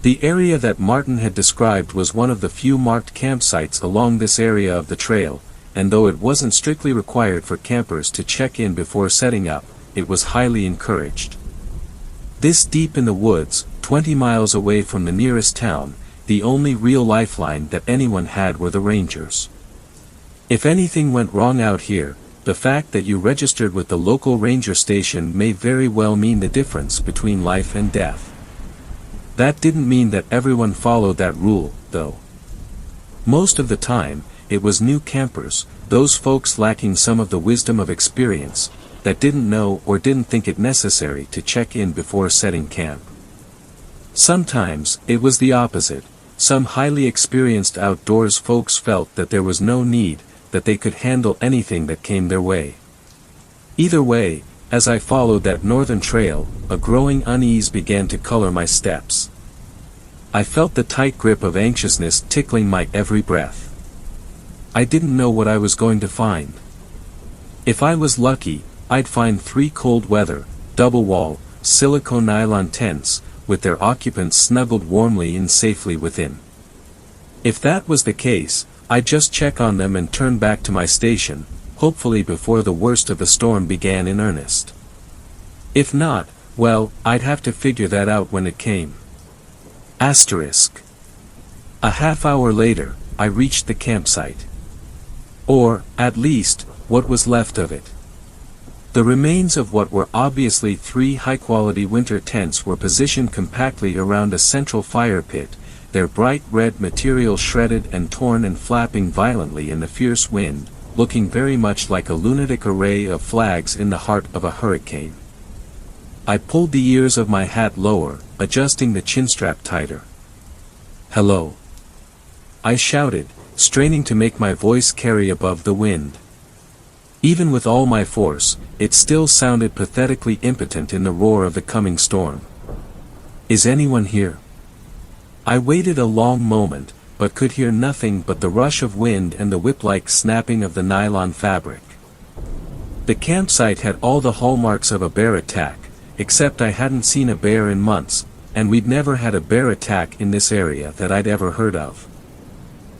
The area that Martin had described was one of the few marked campsites along this area of the trail, and though it wasn't strictly required for campers to check in before setting up, it was highly encouraged. This deep in the woods, 20 miles away from the nearest town, the only real lifeline that anyone had were the rangers. If anything went wrong out here, the fact that you registered with the local ranger station may very well mean the difference between life and death. That didn't mean that everyone followed that rule, though. Most of the time, it was new campers, those folks lacking some of the wisdom of experience, that didn't know or didn't think it necessary to check in before setting camp. Sometimes, it was the opposite. Some highly experienced outdoors folks felt that there was no need, that they could handle anything that came their way. Either way, as I followed that northern trail, a growing unease began to color my steps. I felt the tight grip of anxiousness tickling my every breath. I didn't know what I was going to find. If I was lucky, I'd find 3 cold weather, double-wall, silicone nylon tents, with their occupants snuggled warmly and safely within. If that was the case, I'd just check on them and turn back to my station, hopefully before the worst of the storm began in earnest. If not, well, I'd have to figure that out when it came. Asterisk. A half hour later, I reached the campsite. Or, at least, what was left of it. The remains of what were obviously 3 high-quality winter tents were positioned compactly around a central fire pit, their bright red material shredded and torn and flapping violently in the fierce wind, looking very much like a lunatic array of flags in the heart of a hurricane. I pulled the ears of my hat lower, adjusting the chinstrap tighter. "Hello," I shouted, straining to make my voice carry above the wind. Even with all my force, it still sounded pathetically impotent in the roar of the coming storm. "Is anyone here?" I waited a long moment, but could hear nothing but the rush of wind and the whip-like snapping of the nylon fabric. The campsite had all the hallmarks of a bear attack, except I hadn't seen a bear in months, and we'd never had a bear attack in this area that I'd ever heard of.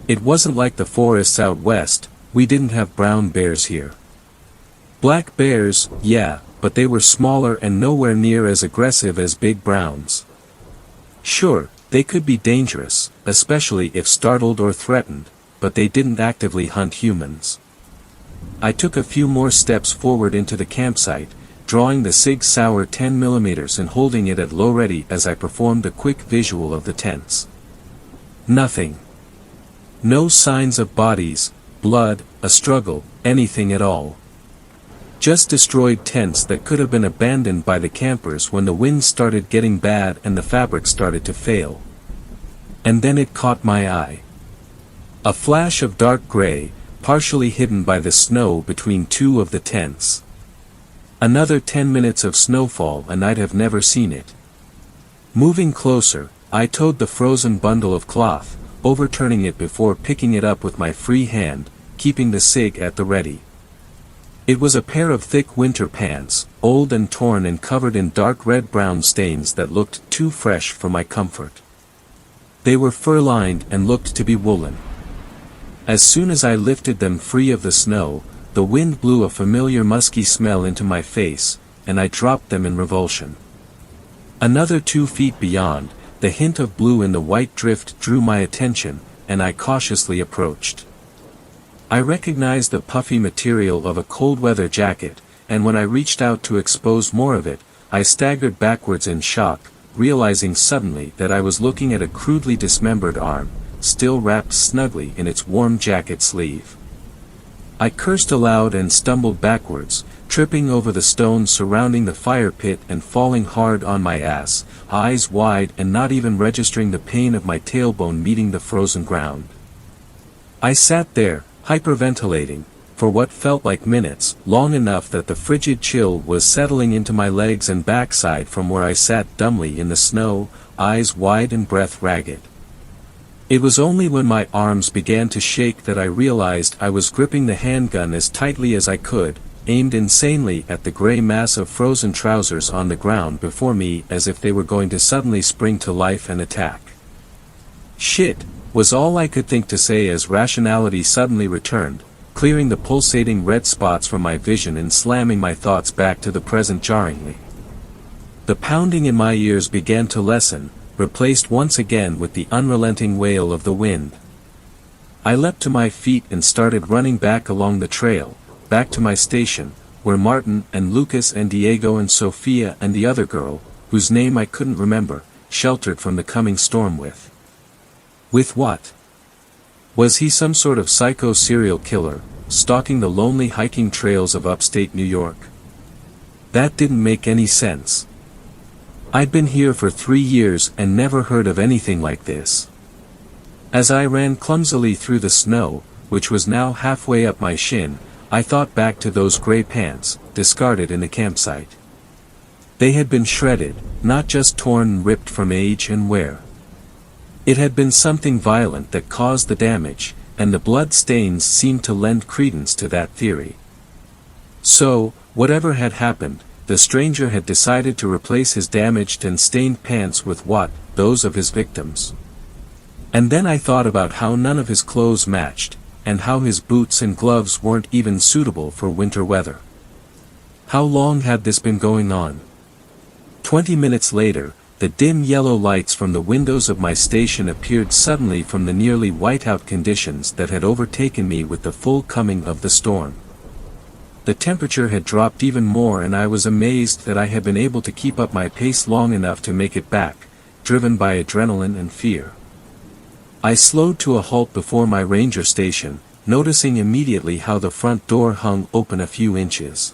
It wasn't like the forests out west, we didn't have brown bears here. Black bears, yeah, but they were smaller and nowhere near as aggressive as big browns. Sure, they could be dangerous, especially if startled or threatened, but they didn't actively hunt humans. I took a few more steps forward into the campsite, drawing the Sig Sauer 10mm and holding it at low ready as I performed a quick visual of the tents. Nothing. No signs of bodies, blood, a struggle, anything at all. Just destroyed tents that could have been abandoned by the campers when the wind started getting bad and the fabric started to fail. And then it caught my eye. A flash of dark gray, partially hidden by the snow between 2 of the tents. Another 10 minutes of snowfall and I'd have never seen it. Moving closer, I towed the frozen bundle of cloth, overturning it before picking it up with my free hand, keeping the Sig at the ready. It was a pair of thick winter pants, old and torn and covered in dark red-brown stains that looked too fresh for my comfort. They were fur-lined and looked to be woolen. As soon as I lifted them free of the snow, the wind blew a familiar musky smell into my face, and I dropped them in revulsion. Another 2 feet beyond, the hint of blue in the white drift drew my attention, and I cautiously approached. I recognized the puffy material of a cold-weather jacket, and when I reached out to expose more of it, I staggered backwards in shock, realizing suddenly that I was looking at a crudely dismembered arm, still wrapped snugly in its warm jacket sleeve. I cursed aloud and stumbled backwards, tripping over the stones surrounding the fire pit and falling hard on my ass, eyes wide and not even registering the pain of my tailbone meeting the frozen ground. I sat there, hyperventilating, for what felt like minutes, long enough that the frigid chill was settling into my legs and backside from where I sat dumbly in the snow, eyes wide and breath ragged. It was only when my arms began to shake that I realized I was gripping the handgun as tightly as I could, aimed insanely at the gray mass of frozen trousers on the ground before me as if they were going to suddenly spring to life and attack. "Shit," was all I could think to say as rationality suddenly returned, clearing the pulsating red spots from my vision and slamming my thoughts back to the present jarringly. The pounding in my ears began to lessen, replaced once again with the unrelenting wail of the wind. I leapt to my feet and started running back along the trail, back to my station, where Martin and Lucas and Diego and Sophia and the other girl, whose name I couldn't remember, sheltered from the coming storm with. With what? Was he some sort of psycho serial killer, stalking the lonely hiking trails of upstate New York? That didn't make any sense. I'd been here for 3 years and never heard of anything like this. As I ran clumsily through the snow, which was now halfway up my shin, I thought back to those gray pants, discarded in the campsite. They had been shredded, not just torn and ripped from age and wear. It had been something violent that caused the damage, and the blood stains seemed to lend credence to that theory. So, whatever had happened, the stranger had decided to replace his damaged and stained pants with what? Those of his victims. And then I thought about how none of his clothes matched, and how his boots and gloves weren't even suitable for winter weather. How long had this been going on? 20 minutes later, the dim yellow lights from the windows of my station appeared suddenly from the nearly whiteout conditions that had overtaken me with the full coming of the storm. The temperature had dropped even more and I was amazed that I had been able to keep up my pace long enough to make it back, driven by adrenaline and fear. I slowed to a halt before my ranger station, noticing immediately how the front door hung open a few inches.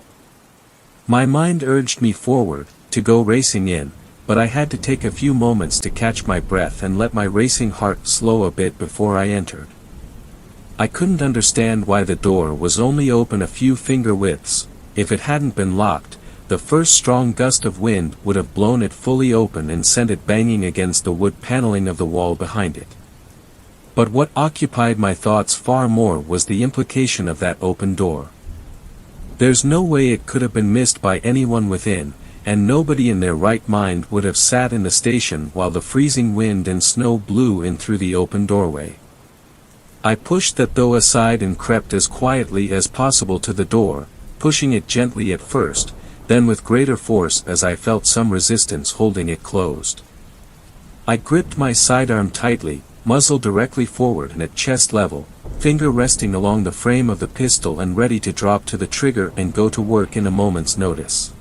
My mind urged me forward, to go racing in, but I had to take a few moments to catch my breath and let my racing heart slow a bit before I entered. I couldn't understand why the door was only open a few finger widths. If it hadn't been locked, the first strong gust of wind would have blown it fully open and sent it banging against the wood paneling of the wall behind it. But what occupied my thoughts far more was the implication of that open door. There's no way it could have been missed by anyone within, and nobody in their right mind would have sat in the station while the freezing wind and snow blew in through the open doorway. I pushed that door aside and crept as quietly as possible to the door, pushing it gently at first, then with greater force as I felt some resistance holding it closed. I gripped my sidearm tightly, muzzle directly forward and at chest level, finger resting along the frame of the pistol and ready to drop to the trigger and go to work in a moment's notice.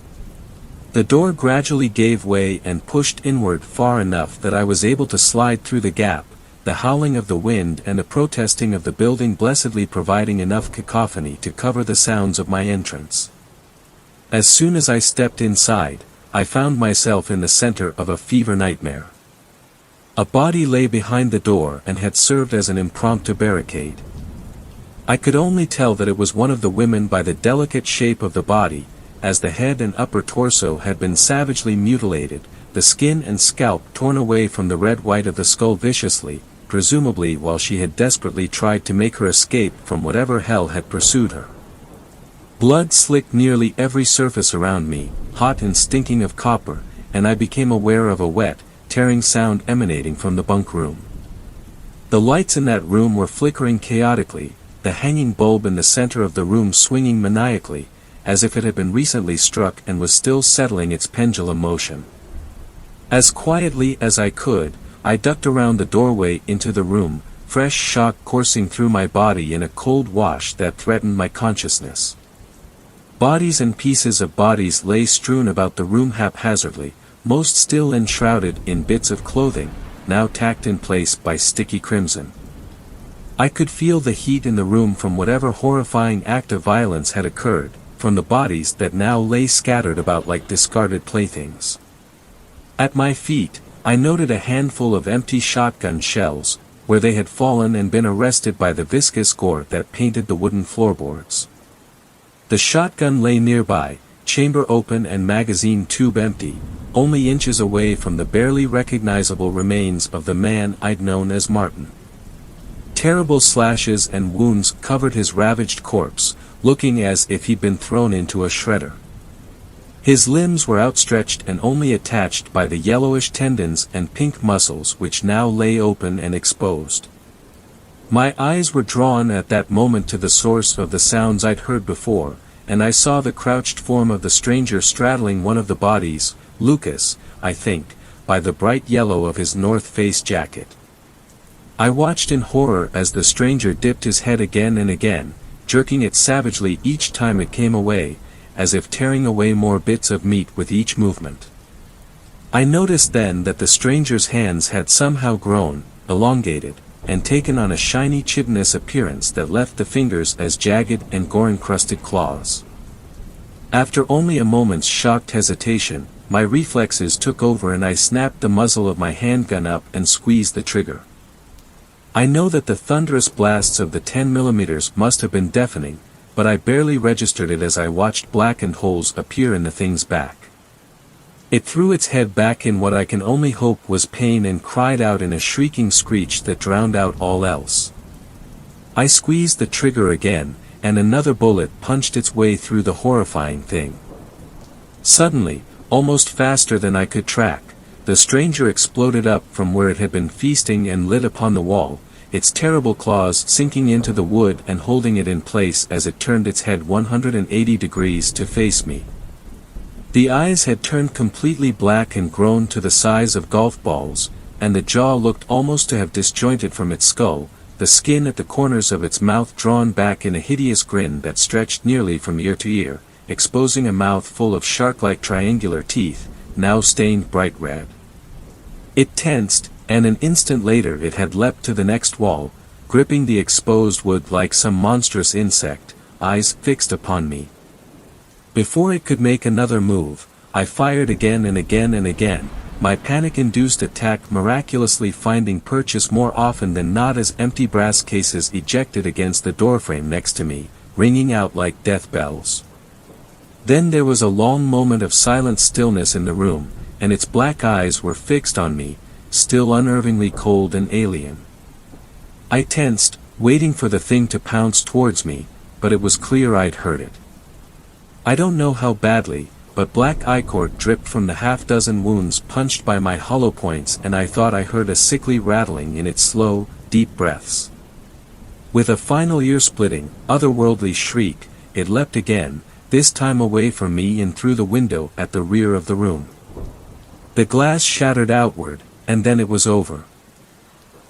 The door gradually gave way and pushed inward far enough that I was able to slide through the gap, the howling of the wind and the protesting of the building blessedly providing enough cacophony to cover the sounds of my entrance. As soon as I stepped inside, I found myself in the center of a fever nightmare. A body lay behind the door and had served as an impromptu barricade. I could only tell that it was one of the women by the delicate shape of the body, as the head and upper torso had been savagely mutilated, the skin and scalp torn away from the red white of the skull viciously, presumably while she had desperately tried to make her escape from whatever hell had pursued her. Blood slicked nearly every surface around me, hot and stinking of copper, and I became aware of a wet, tearing sound emanating from the bunk room. The lights in that room were flickering chaotically, the hanging bulb in the center of the room swinging maniacally, as if it had been recently struck and was still settling its pendulum motion. As quietly as I could, I ducked around the doorway into the room, fresh shock coursing through my body in a cold wash that threatened my consciousness. Bodies and pieces of bodies lay strewn about the room haphazardly, most still enshrouded in bits of clothing, now tacked in place by sticky crimson. I could feel the heat in the room from whatever horrifying act of violence had occurred, from the bodies that now lay scattered about like discarded playthings. At my feet, I noted a handful of empty shotgun shells, where they had fallen and been arrested by the viscous gore that painted the wooden floorboards. The shotgun lay nearby, chamber open and magazine tube empty, only inches away from the barely recognizable remains of the man I'd known as Martin. Terrible slashes and wounds covered his ravaged corpse, looking as if he'd been thrown into a shredder. His limbs were outstretched and only attached by the yellowish tendons and pink muscles which now lay open and exposed. My eyes were drawn at that moment to the source of the sounds I'd heard before, and I saw the crouched form of the stranger straddling one of the bodies, Lucas, I think, by the bright yellow of his North Face jacket. I watched in horror as the stranger dipped his head again and again, jerking it savagely each time it came away, as if tearing away more bits of meat with each movement. I noticed then that the stranger's hands had somehow grown, elongated, and taken on a shiny chitinous appearance that left the fingers as jagged and gore-encrusted claws. After only a moment's shocked hesitation, my reflexes took over and I snapped the muzzle of my handgun up and squeezed the trigger. I know that the thunderous blasts of the 10mm must have been deafening, but I barely registered it as I watched blackened holes appear in the thing's back. It threw its head back in what I can only hope was pain and cried out in a shrieking screech that drowned out all else. I squeezed the trigger again, and another bullet punched its way through the horrifying thing. Suddenly, almost faster than I could track, the stranger exploded up from where it had been feasting and lit upon the wall, its terrible claws sinking into the wood and holding it in place as it turned its head 180 degrees to face me. The eyes had turned completely black and grown to the size of golf balls, and the jaw looked almost to have disjointed from its skull, the skin at the corners of its mouth drawn back in a hideous grin that stretched nearly from ear to ear, exposing a mouth full of shark-like triangular teeth, now stained bright red. It tensed, and an instant later it had leapt to the next wall, gripping the exposed wood like some monstrous insect, eyes fixed upon me. Before it could make another move, I fired again and again and again, my panic-induced attack miraculously finding purchase more often than not as empty brass cases ejected against the doorframe next to me, ringing out like death bells. Then there was a long moment of silent stillness in the room, and its black eyes were fixed on me, still unnervingly cold and alien. I tensed, waiting for the thing to pounce towards me, but it was clear I'd heard it. I don't know how badly, but black ichor dripped from the half-dozen wounds punched by my hollow points, and I thought I heard a sickly rattling in its slow, deep breaths. With a final ear-splitting, otherworldly shriek, it leapt again, this time away from me and through the window at the rear of the room. The glass shattered outward, and then it was over.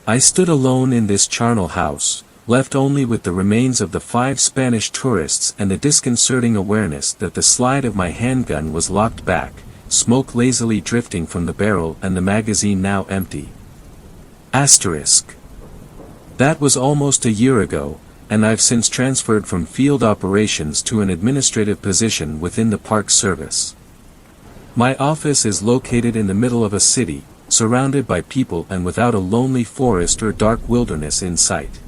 I stood alone in this charnel house, left only with the remains of the 5 Spanish tourists and the disconcerting awareness that the slide of my handgun was locked back, smoke lazily drifting from the barrel and the magazine now empty. Asterisk. That was almost a year ago, and I've since transferred from field operations to an administrative position within the Park Service. My office is located in the middle of a city, surrounded by people and without a lonely forest or dark wilderness in sight.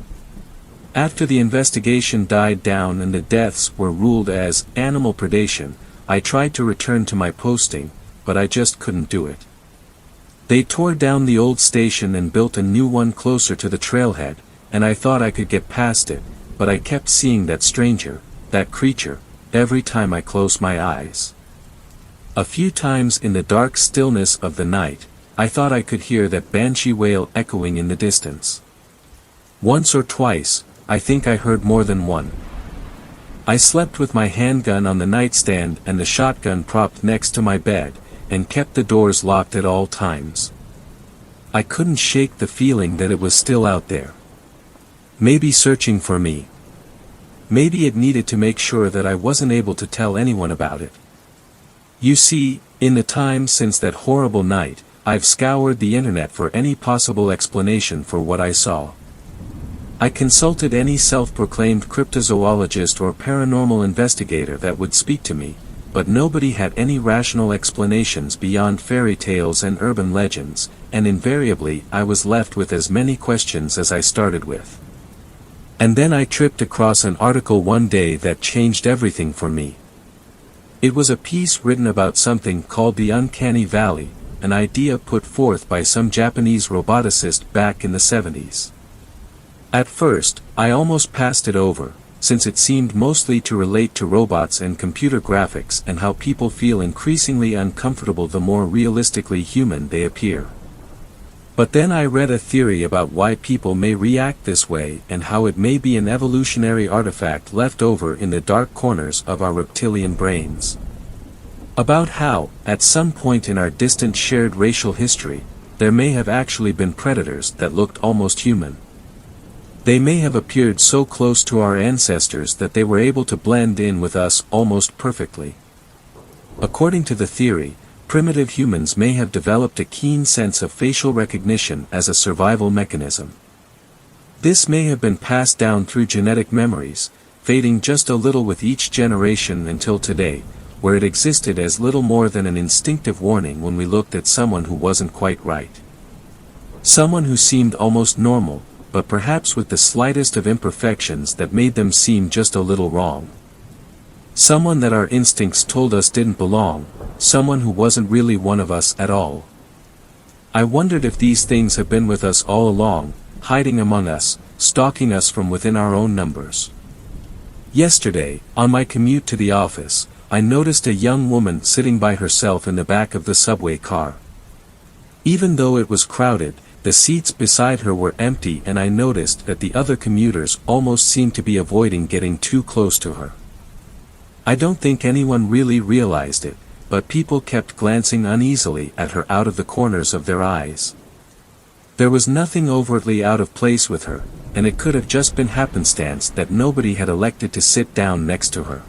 After the investigation died down and the deaths were ruled as animal predation, I tried to return to my posting, but I just couldn't do it. They tore down the old station and built a new one closer to the trailhead, and I thought I could get past it, but I kept seeing that stranger, that creature, every time I closed my eyes. A few times in the dark stillness of the night, I thought I could hear that banshee wail echoing in the distance. Once or twice, I think I heard more than one. I slept with my handgun on the nightstand and the shotgun propped next to my bed, and kept the doors locked at all times. I couldn't shake the feeling that it was still out there. Maybe searching for me. Maybe it needed to make sure that I wasn't able to tell anyone about it. You see, in the time since that horrible night, I've scoured the internet for any possible explanation for what I saw. I consulted any self-proclaimed cryptozoologist or paranormal investigator that would speak to me, but nobody had any rational explanations beyond fairy tales and urban legends, and invariably I was left with as many questions as I started with. And then I tripped across an article one day that changed everything for me. It was a piece written about something called the uncanny valley, an idea put forth by some Japanese roboticist back in the 70s. At first, I almost passed it over, since it seemed mostly to relate to robots and computer graphics and how people feel increasingly uncomfortable the more realistically human they appear. But then I read a theory about why people may react this way and how it may be an evolutionary artifact left over in the dark corners of our reptilian brains. About how, at some point in our distant shared racial history, there may have actually been predators that looked almost human. They may have appeared so close to our ancestors that they were able to blend in with us almost perfectly. According to the theory, primitive humans may have developed a keen sense of facial recognition as a survival mechanism. This may have been passed down through genetic memories, fading just a little with each generation until today, where it existed as little more than an instinctive warning when we looked at someone who wasn't quite right. Someone who seemed almost normal, but perhaps with the slightest of imperfections that made them seem just a little wrong. Someone that our instincts told us didn't belong, someone who wasn't really one of us at all. I wondered if these things have been with us all along, hiding among us, stalking us from within our own numbers. Yesterday, on my commute to the office, I noticed a young woman sitting by herself in the back of the subway car. Even though it was crowded, the seats beside her were empty, and I noticed that the other commuters almost seemed to be avoiding getting too close to her. I don't think anyone really realized it, but people kept glancing uneasily at her out of the corners of their eyes. There was nothing overtly out of place with her, and it could have just been happenstance that nobody had elected to sit down next to her.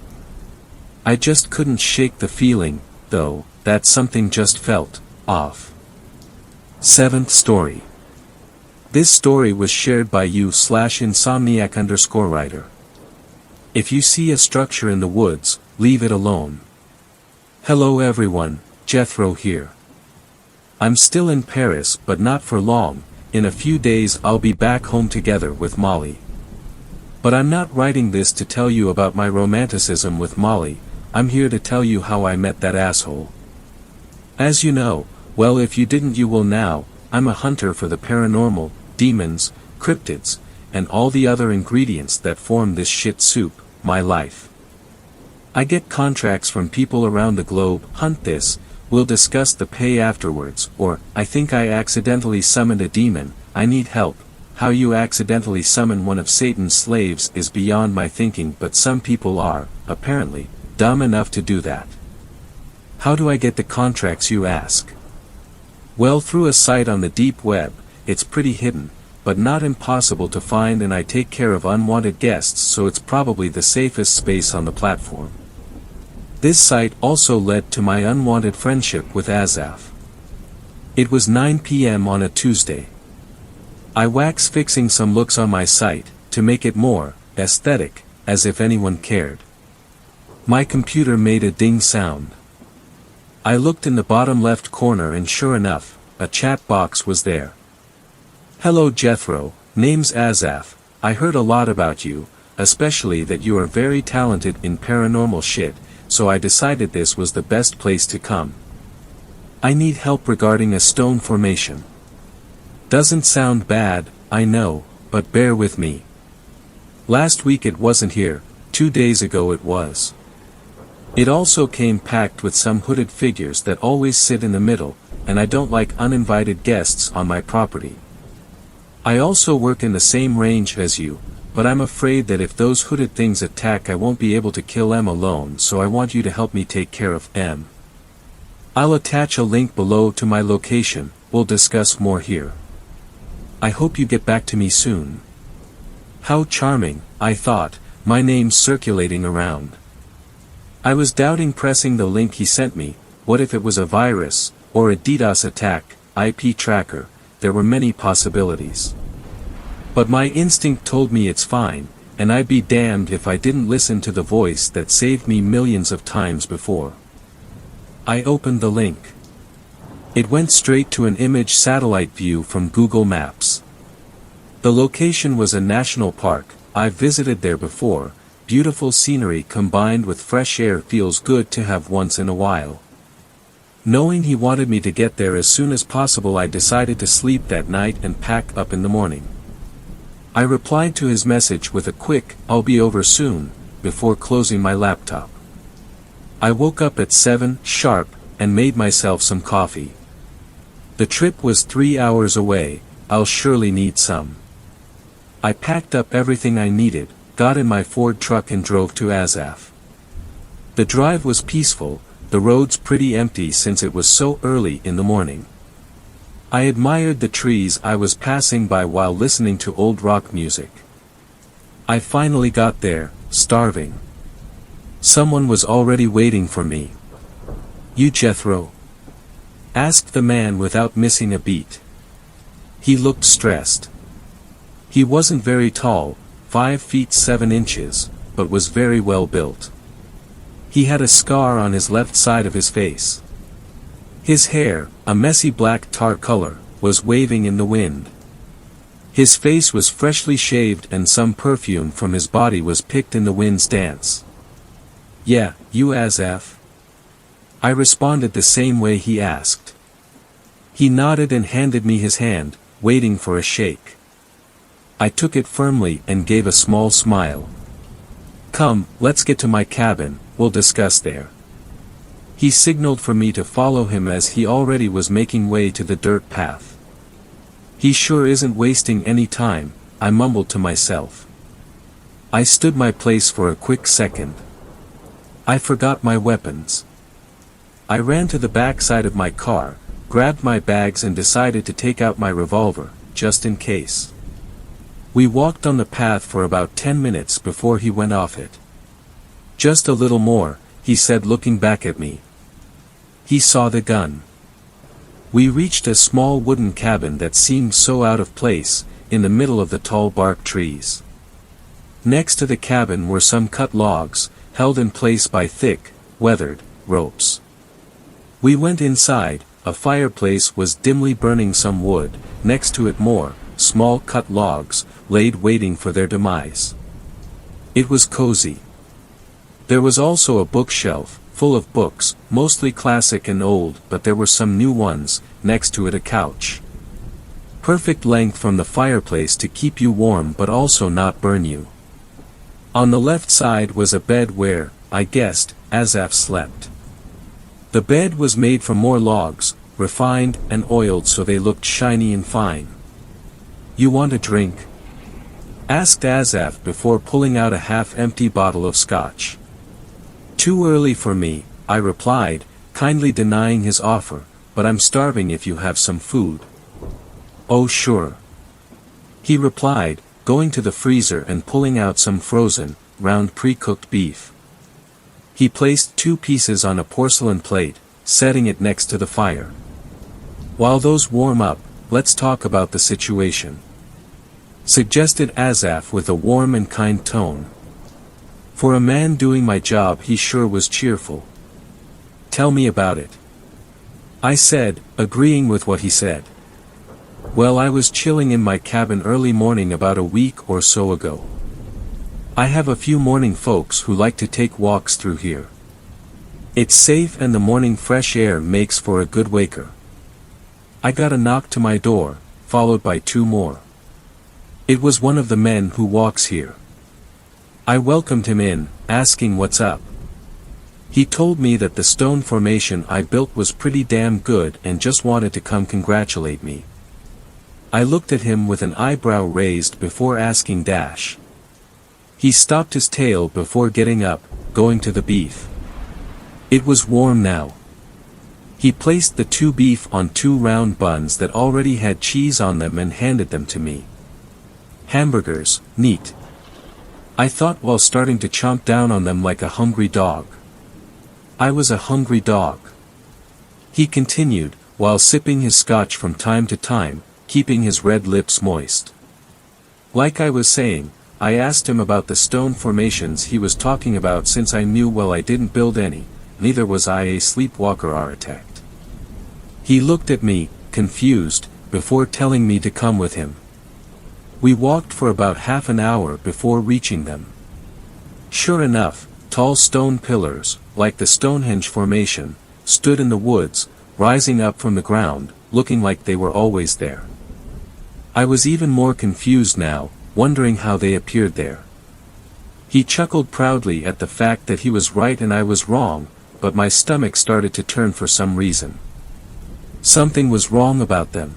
I just couldn't shake the feeling, though, that something just felt off. 7th story. This story was shared by you/insomniac_writer. If you see a structure in the woods, leave it alone. Hello everyone, Jethro here. I'm still in Paris, but not for long. In a few days I'll be back home together with Molly. But I'm not writing this to tell you about my romanticism with Molly. I'm here to tell you how I met that asshole. As you know, well, if you didn't you will now, I'm a hunter for the paranormal, demons, cryptids, and all the other ingredients that form this shit soup, my life. I get contracts from people around the globe. Hunt this, we'll discuss the pay afterwards. Or, I think I accidentally summoned a demon, I need help. How you accidentally summon one of Satan's slaves is beyond my thinking, but some people are, apparently, dumb enough to do that. How do I get the contracts, you ask? Well, through a site on the deep web. It's pretty hidden, but not impossible to find, and I take care of unwanted guests, so it's probably the safest space on the platform. This site also led to my unwanted friendship with Azaf. It was 9 p.m. on a Tuesday. I wax fixing some looks on my site, to make it more aesthetic, as if anyone cared. My computer made a ding sound. I looked in the bottom left corner, and sure enough, a chat box was there. Hello Jethro, name's Azaf. I heard a lot about you, especially that you are very talented in paranormal shit, so I decided this was the best place to come. I need help regarding a stone formation. Doesn't sound bad, I know, but bear with me. Last week it wasn't here, 2 days ago it was. It also came packed with some hooded figures that always sit in the middle, and I don't like uninvited guests on my property. I also work in the same range as you, but I'm afraid that if those hooded things attack I won't be able to kill them alone, so I want you to help me take care of them. I'll attach a link below to my location, we'll discuss more here. I hope you get back to me soon. How charming, I thought, my name's circulating around. I was doubting pressing the link he sent me. What if it was a virus, or a DDoS attack, IP tracker? There were many possibilities. But my instinct told me it's fine, and I'd be damned if I didn't listen to the voice that saved me millions of times before. I opened the link. It went straight to an image satellite view from Google Maps. The location was a national park. I've visited there before. Beautiful scenery combined with fresh air feels good to have once in a while. Knowing he wanted me to get there as soon as possible, I decided to sleep that night and pack up in the morning. I replied to his message with a quick, "I'll be over soon," before closing my laptop. I woke up at 7 sharp, and made myself some coffee. The trip was 3 hours away, I'll surely need some. I packed up everything I needed, got in my Ford truck and drove to Azaf. The drive was peaceful, the roads pretty empty since it was so early in the morning. I admired the trees I was passing by while listening to old rock music. I finally got there, starving. Someone was already waiting for me. "You Jethro?" asked the man without missing a beat. He looked stressed. He wasn't very tall, 5 feet 7 inches, but was very well built. He had a scar on his left side of his face. His hair, a messy black tar color, was waving in the wind. His face was freshly shaved and some perfume from his body was picked in the wind's dance. "Yeah, you Azaf?" I responded the same way he asked. He nodded and handed me his hand, waiting for a shake. I took it firmly and gave a small smile. "Come, let's get to my cabin, we'll discuss there." He signaled for me to follow him as he already was making way to the dirt path. "He sure isn't wasting any time," I mumbled to myself. I stood my place for a quick second. I forgot my weapons. I ran to the back side of my car, grabbed my bags and decided to take out my revolver, just in case. We walked on the path for about 10 minutes before he went off it. "Just a little more," he said looking back at me. He saw the gun. We reached a small wooden cabin that seemed so out of place, in the middle of the tall bark trees. Next to the cabin were some cut logs, held in place by thick, weathered ropes. We went inside. A fireplace was dimly burning some wood, next to it more, small cut logs, laid waiting for their demise. It was cozy. There was also a bookshelf, full of books, mostly classic and old, but there were some new ones, next to it a couch. Perfect length from the fireplace to keep you warm but also not burn you. On the left side was a bed where, I guessed, Azaf slept. The bed was made from more logs, refined and oiled so they looked shiny and fine. "You want a drink?" asked Azaf before pulling out a half-empty bottle of scotch. "Too early for me," I replied, kindly denying his offer, "but I'm starving if you have some food." "Oh sure," he replied, going to the freezer and pulling out some frozen, round pre-cooked beef. He placed 2 pieces on a porcelain plate, setting it next to the fire. "While those warm up, let's talk about the situation," suggested Azaf with a warm and kind tone. For a man doing my job he sure was cheerful. "Tell me about it," I said, agreeing with what he said. "Well, I was chilling in my cabin early morning about a week or so ago. I have a few morning folks who like to take walks through here. It's safe and the morning fresh air makes for a good waker. I got a knock to my door, followed by 2 more. It was one of the men who walks here. I welcomed him in, asking what's up. He told me that the stone formation I built was pretty damn good and just wanted to come congratulate me. I looked at him with an eyebrow raised before asking Dash. He stopped his tail before getting up, going to the beef. It was warm now. He placed the 2 beef on 2 round buns that already had cheese on them and handed them to me. "Hamburgers, neat," I thought while starting to chomp down on them like a hungry dog. I was a hungry dog. He continued, while sipping his scotch from time to time, keeping his red lips moist. Like I was saying, I asked him about the stone formations he was talking about since I knew well I didn't build any, neither was I a sleepwalker architect. He looked at me, confused, before telling me to come with him. We walked for about half an hour before reaching them. Sure enough, tall stone pillars, like the Stonehenge formation, stood in the woods, rising up from the ground, looking like they were always there. I was even more confused now, wondering how they appeared there. He chuckled proudly at the fact that he was right and I was wrong, but my stomach started to turn for some reason. Something was wrong about them.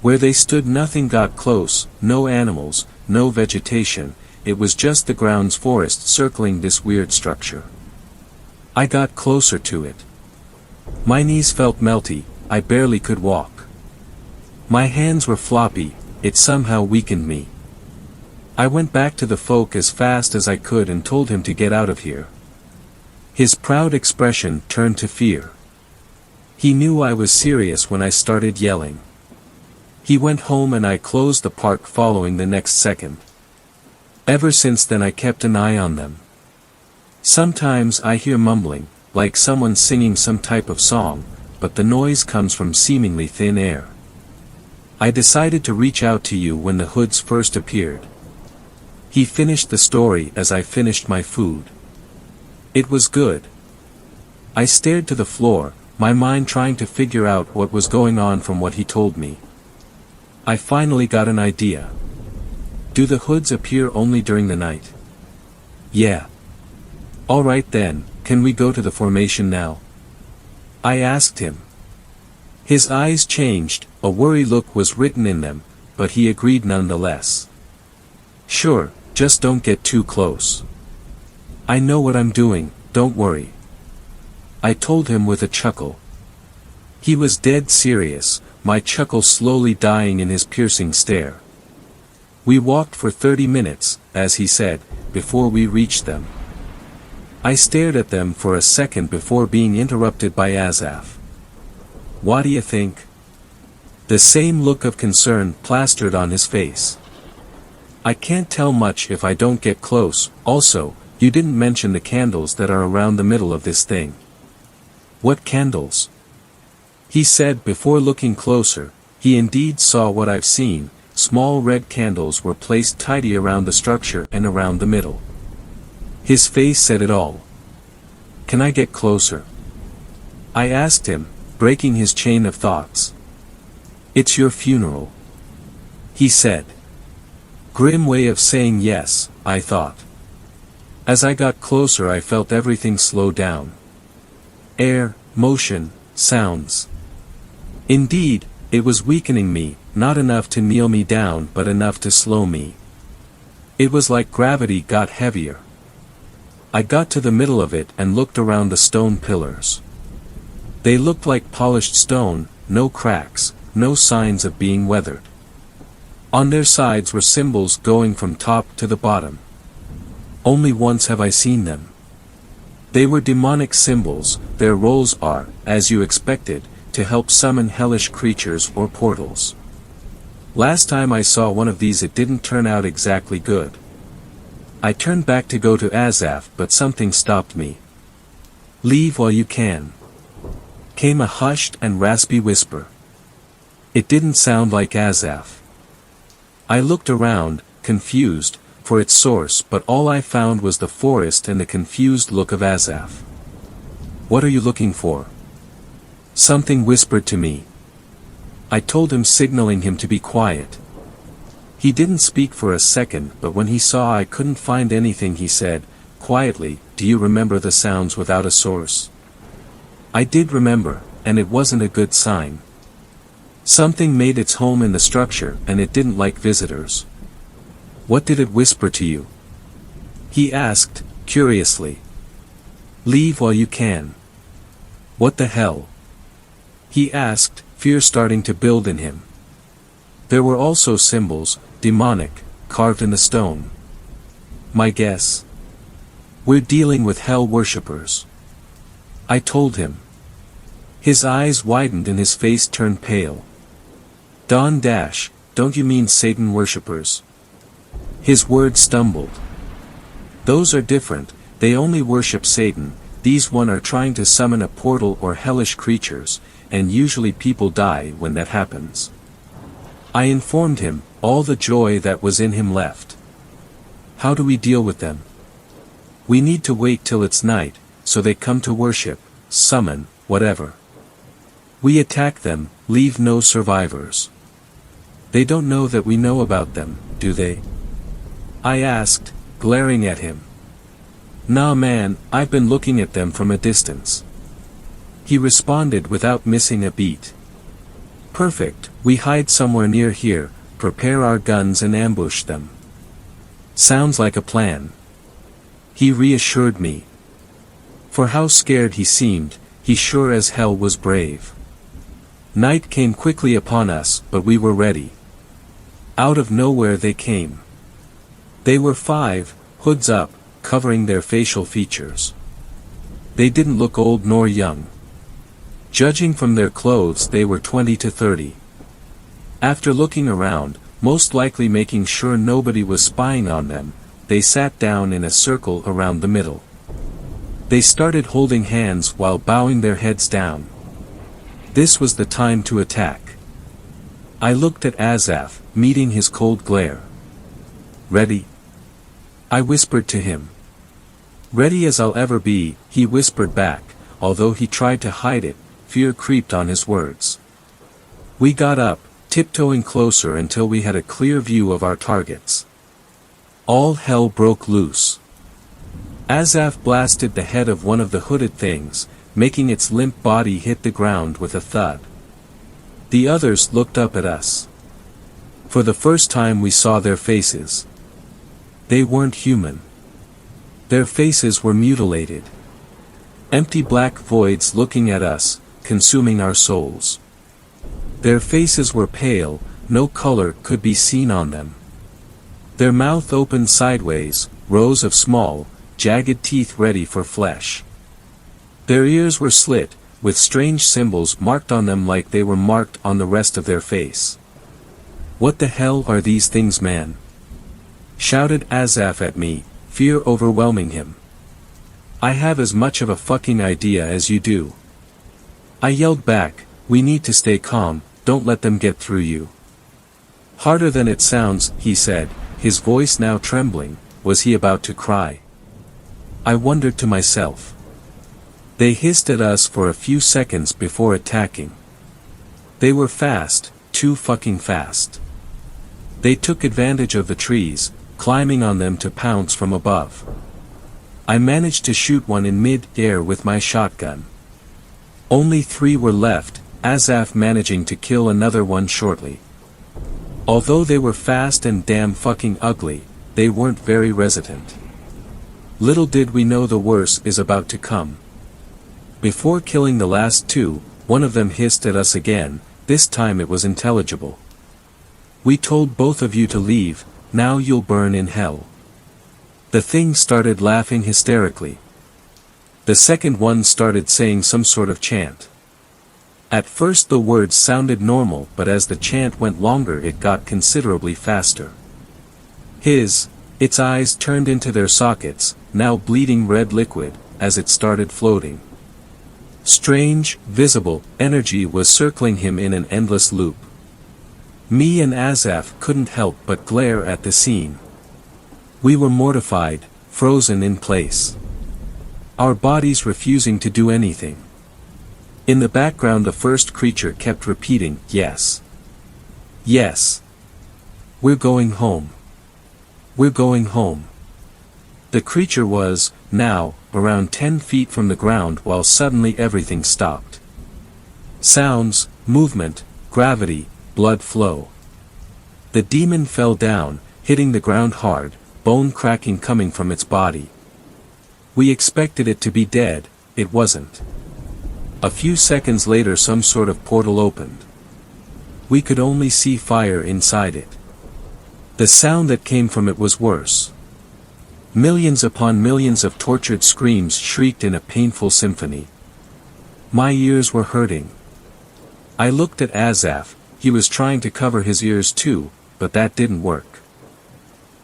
Where they stood nothing got close, no animals, no vegetation, it was just the ground's forest circling this weird structure. I got closer to it. My knees felt melty, I barely could walk. My hands were floppy, it somehow weakened me. I went back to the folk as fast as I could and told him to get out of here. His proud expression turned to fear. He knew I was serious when I started yelling. He went home and I closed the park following the next second. Ever since then I kept an eye on them. Sometimes I hear mumbling, like someone singing some type of song, but the noise comes from seemingly thin air. I decided to reach out to you when the hoods first appeared. He finished the story as I finished my food. It was good. I stared to the floor, my mind trying to figure out what was going on from what he told me. I finally got an idea. Do the hoods appear only during the night? Yeah. Alright then, can we go to the formation now? I asked him. His eyes changed, a worry look was written in them, but he agreed nonetheless. Sure, just don't get too close. I know what I'm doing, don't worry. I told him with a chuckle. He was dead serious, my chuckle slowly dying in his piercing stare. We walked for 30 minutes, as he said, before we reached them. I stared at them for a second before being interrupted by Azaf. What do you think? The same look of concern plastered on his face. I can't tell much if I don't get close, also, you didn't mention the candles that are around the middle of this thing. What candles? He said before looking closer, he indeed saw what I've seen, small red candles were placed tidy around the structure and around the middle. His face said it all. Can I get closer? I asked him, breaking his chain of thoughts. It's your funeral. He said. Grim way of saying yes, I thought. As I got closer I felt everything slow down. Air, motion, sounds. Indeed, it was weakening me, not enough to kneel me down but enough to slow me. It was like gravity got heavier. I got to the middle of it and looked around the stone pillars. They looked like polished stone, no cracks, no signs of being weathered. On their sides were symbols going from top to the bottom. Only once have I seen them. They were demonic symbols, their roles are, as you expected, to help summon hellish creatures or portals. Last time I saw one of these it didn't turn out exactly good. I turned back to go to Azaf but something stopped me. Leave while you can. Came a hushed and raspy whisper. It didn't sound like Azaf. I looked around, confused, for its source but all I found was the forest and the confused look of Azaf. What are you looking for? Something whispered to me. I told him signaling him to be quiet. He didn't speak for a second but when he saw I couldn't find anything he said, quietly, do you remember the sounds without a source? I did remember, and it wasn't a good sign. Something made its home in the structure and it didn't like visitors. What did it whisper to you? He asked, curiously. Leave while you can. What the hell? He asked, fear starting to build in him. There were also symbols, demonic, carved in the stone. My guess? We're dealing with hell worshippers. I told him. His eyes widened and his face turned pale. Don't you mean Satan worshippers? His words stumbled. Those are different, they only worship Satan, these one are trying to summon a portal or hellish creatures, and usually people die when that happens. I informed him, all the joy that was in him left. How do we deal with them? We need to wait till it's night, so they come to worship, summon, whatever. We attack them, leave no survivors. They don't know that we know about them, do they? I asked, glaring at him. Nah man, I've been looking at them from a distance. He responded without missing a beat. Perfect, we hide somewhere near here, prepare our guns and ambush them. Sounds like a plan. He reassured me. For how scared he seemed, he sure as hell was brave. Night came quickly upon us, but we were ready. Out of nowhere they came. They were 5, hoods up, covering their facial features. They didn't look old nor young. Judging from their clothes they were 20 to 30. After looking around, most likely making sure nobody was spying on them, they sat down in a circle around the middle. They started holding hands while bowing their heads down. This was the time to attack. I looked at Azaf, meeting his cold glare. Ready? I whispered to him. Ready as I'll ever be, he whispered back, although he tried to hide it, fear creeped on his words. We got up, tiptoeing closer until we had a clear view of our targets. All hell broke loose. Azaf blasted the head of one of the hooded things, making its limp body hit the ground with a thud. The others looked up at us. For the first time we saw their faces. They weren't human. Their faces were mutilated. Empty black voids looking at us, consuming our souls. Their faces were pale, no color could be seen on them. Their mouth opened sideways, rows of small, jagged teeth ready for flesh. Their ears were slit, with strange symbols marked on them like they were marked on the rest of their face. What the hell are these things, man? Shouted Azaf at me, fear overwhelming him. I have as much of a fucking idea as you do. I yelled back, we need to stay calm, don't let them get through you. Harder than it sounds, he said, his voice now trembling. Was he about to cry? I wondered to myself. They hissed at us for a few seconds before attacking. They were fast, too fucking fast. They took advantage of the trees, climbing on them to pounce from above. I managed to shoot one in mid-air with my shotgun. Only 3 were left, Azaf managing to kill another one shortly. Although they were fast and damn fucking ugly, they weren't very resilient. Little did we know the worst is about to come. Before killing the last 2, one of them hissed at us again, this time it was intelligible. We told both of you to leave, now you'll burn in hell. The thing started laughing hysterically. The second one started saying some sort of chant. At first the words sounded normal, but as the chant went longer it got considerably faster. Its eyes turned into their sockets, now bleeding red liquid, as it started floating. Strange, visible, energy was circling him in an endless loop. Me and Azaf couldn't help but glare at the scene. We were mortified, frozen in place. Our bodies refusing to do anything. In the background the first creature kept repeating, yes. Yes. We're going home. We're going home. The creature was, now, around 10 feet from the ground while suddenly everything stopped. Sounds, movement, gravity, blood flow. The demon fell down, hitting the ground hard, bone cracking coming from its body. We expected it to be dead, it wasn't. A few seconds later some sort of portal opened. We could only see fire inside it. The sound that came from it was worse. Millions upon millions of tortured screams shrieked in a painful symphony. My ears were hurting. I looked at Azaf, he was trying to cover his ears too, but that didn't work.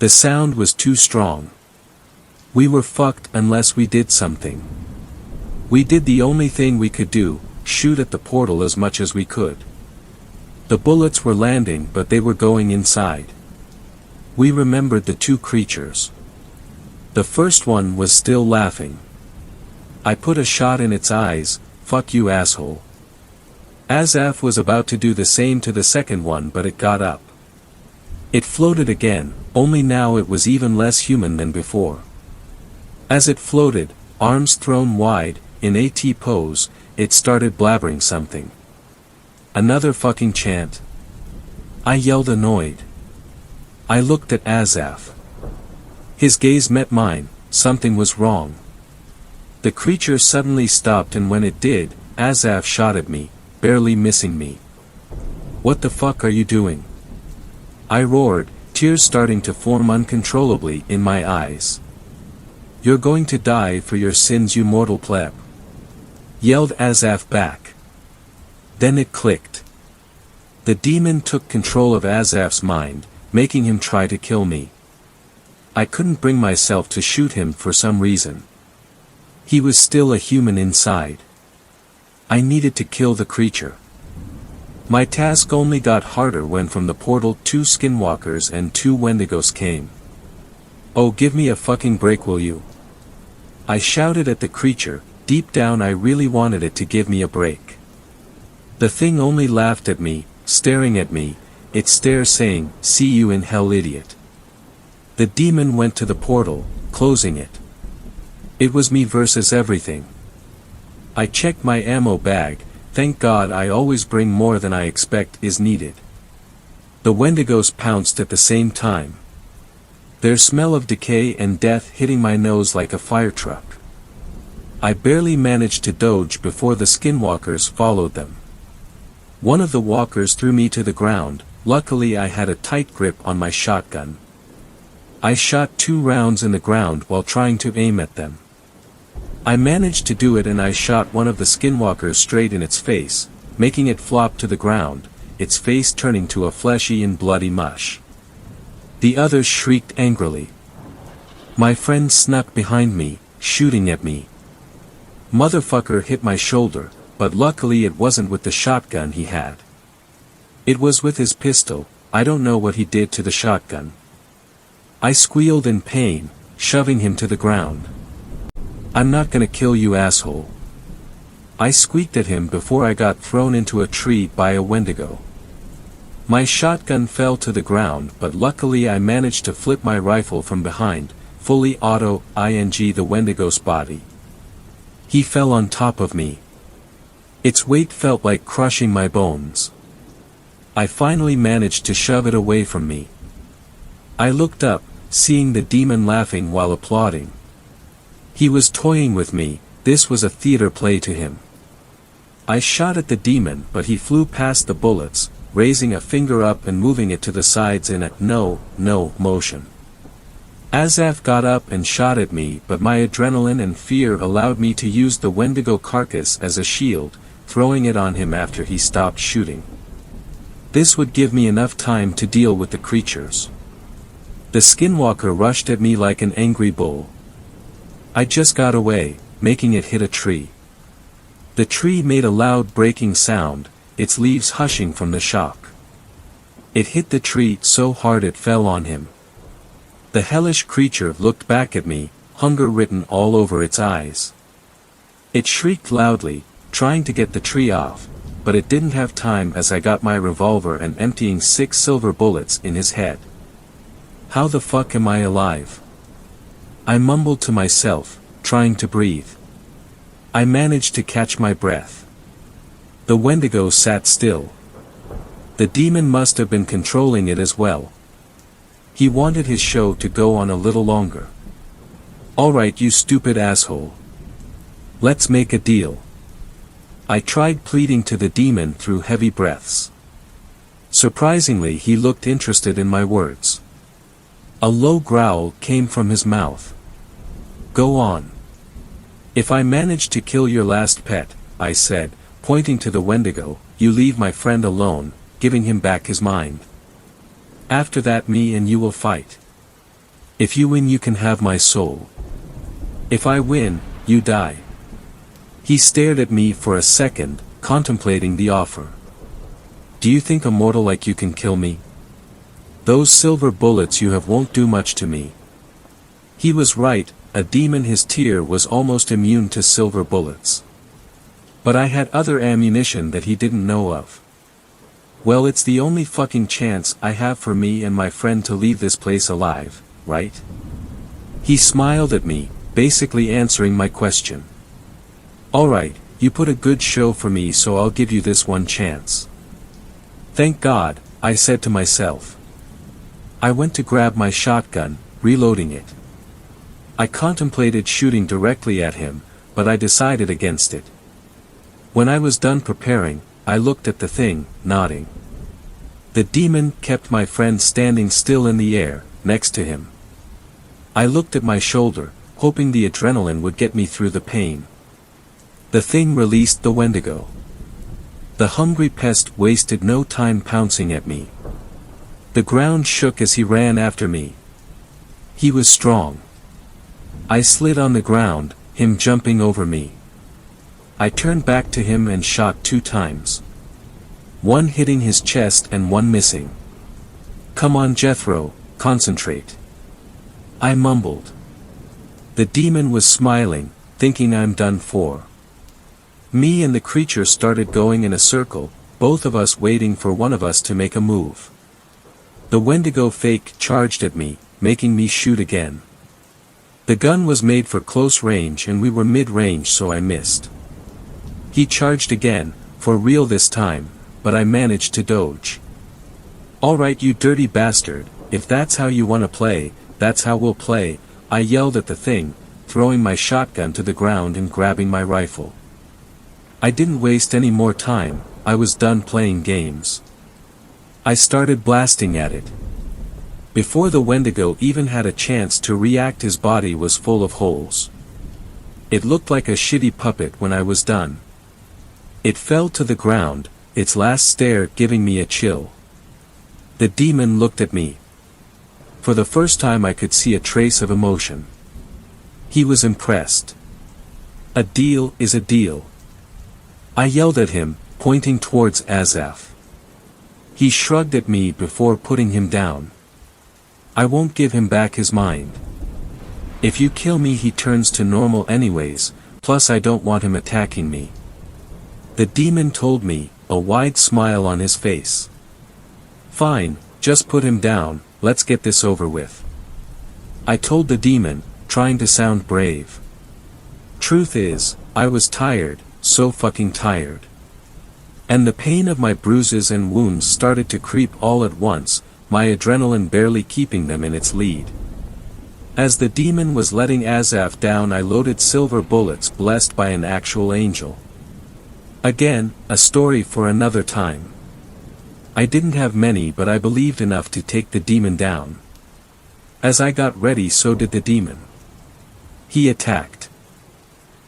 The sound was too strong. We were fucked unless we did something. We did the only thing we could do, shoot at the portal as much as we could. The bullets were landing but they were going inside. We remembered the two creatures. The first one was still laughing. I put a shot in its eyes. "Fuck you, asshole." Azaf was about to do the same to the second one, but it got up. It floated again, only now it was even less human than before. As it floated, arms thrown wide, in a T pose, it started blabbering something. Another fucking chant. I yelled, annoyed. I looked at Azaf. His gaze met mine. Something was wrong. The creature suddenly stopped, and when it did, Azaf shot at me, barely missing me. "What the fuck are you doing?" I roared, tears starting to form uncontrollably in my eyes. "You're going to die for your sins, you mortal pleb," yelled Azaf back. Then it clicked. The demon took control of Azaf's mind, making him try to kill me. I couldn't bring myself to shoot him for some reason. He was still a human inside. I needed to kill the creature. My task only got harder when from the portal 2 skinwalkers and 2 wendigos came. "Oh, give me a fucking break, will you?" I shouted at the creature. Deep down I really wanted it to give me a break. The thing only laughed at me, staring at me, its stare saying, "See you in hell, idiot." The demon went to the portal, closing it. It was me versus everything. I checked my ammo bag. Thank God I always bring more than I expect is needed. The wendigos pounced at the same time. Their smell of decay and death hitting my nose like a fire truck. I barely managed to dodge before the skinwalkers followed them. One of the walkers threw me to the ground. Luckily I had a tight grip on my shotgun. I shot 2 rounds in the ground while trying to aim at them. I managed to do it, and I shot one of the skinwalkers straight in its face, making it flop to the ground, its face turning to a fleshy and bloody mush. The others shrieked angrily. My friend snuck behind me, shooting at me. Motherfucker hit my shoulder, but luckily it wasn't with the shotgun he had. It was with his pistol. I don't know what he did to the shotgun. I squealed in pain, shoving him to the ground. "I'm not gonna kill you, asshole." I squeaked at him before I got thrown into a tree by a wendigo. My shotgun fell to the ground, but luckily I managed to flip my rifle from behind, fully auto-ing the wendigo's body. He fell on top of me. Its weight felt like crushing my bones. I finally managed to shove it away from me. I looked up, seeing the demon laughing while applauding. He was toying with me. This was a theater play to him. I shot at the demon, but he flew past the bullets, raising a finger up and moving it to the sides in a no motion. Azaf got up and shot at me, but my adrenaline and fear allowed me to use the wendigo carcass as a shield, throwing it on him after he stopped shooting. This would give me enough time to deal with the creatures. The skinwalker rushed at me like an angry bull. I just got away, making it hit a tree. The tree made a loud breaking sound, its leaves hushing from the shock. It hit the tree so hard it fell on him. The hellish creature looked back at me, hunger written all over its eyes. It shrieked loudly, trying to get the tree off, but it didn't have time as I got my revolver and emptying 6 silver bullets in his head. How the fuck am I alive? I mumbled to myself, trying to breathe. I managed to catch my breath. The wendigo sat still. The demon must have been controlling it as well. He wanted his show to go on a little longer. "Alright, you stupid asshole. Let's make a deal." I tried pleading to the demon through heavy breaths. Surprisingly, he looked interested in my words. A low growl came from his mouth. "Go on. If I manage to kill your last pet," I said, pointing to the wendigo, "you leave my friend alone," giving him back his mind. "After that, me and you will fight. If you win, you can have my soul. If I win, you die." He stared at me for a second, contemplating the offer. Do you think a mortal like you can kill me? Those silver bullets you have won't do much to me. He was right, a demon. His tear was almost immune to silver bullets. But I had other ammunition that he didn't know of. Well, it's the only fucking chance I have for me and my friend to leave this place alive, right? He smiled at me, basically answering my question. Alright, you put a good show for me, so I'll give you this one chance. Thank God, I said to myself. I went to grab my shotgun, reloading it. I contemplated shooting directly at him, but I decided against it. When I was done preparing, I looked at the thing, nodding. The demon kept my friend standing still in the air, next to him. I looked at my shoulder, hoping the adrenaline would get me through the pain. The thing released the Wendigo. The hungry pest wasted no time pouncing at me. The ground shook as he ran after me. He was strong. I slid on the ground, him jumping over me. I turned back to him and shot 2 times. One hitting his chest and one missing. Come on, Jethro, concentrate. I mumbled. The demon was smiling, thinking I'm done for. Me and the creature started going in a circle, both of us waiting for one of us to make a move. The Wendigo fake charged at me, making me shoot again. The gun was made for close range and we were mid-range, so I missed. He charged again, for real this time, but I managed to dodge. Alright, you dirty bastard, if that's how you wanna play, that's how we'll play, I yelled at the thing, throwing my shotgun to the ground and grabbing my rifle. I didn't waste any more time, I was done playing games. I started blasting at it. Before the Wendigo even had a chance to react, his body was full of holes. It looked like a shitty puppet when I was done. It fell to the ground, its last stare giving me a chill. The demon looked at me. For the first time I could see a trace of emotion. He was impressed. A deal is a deal. I yelled at him, pointing towards Azaf. He shrugged at me before putting him down. I won't give him back his mind. If you kill me, he turns to normal anyways, plus I don't want him attacking me. The demon told me, a wide smile on his face. Fine, just put him down, let's get this over with. I told the demon, trying to sound brave. Truth is, I was tired, so fucking tired. And the pain of my bruises and wounds started to creep all at once, my adrenaline barely keeping them in its lead. As the demon was letting Azaf down, I loaded silver bullets blessed by an actual angel. Again, a story for another time. I didn't have many, but I believed enough to take the demon down. As I got ready, so did the demon. He attacked.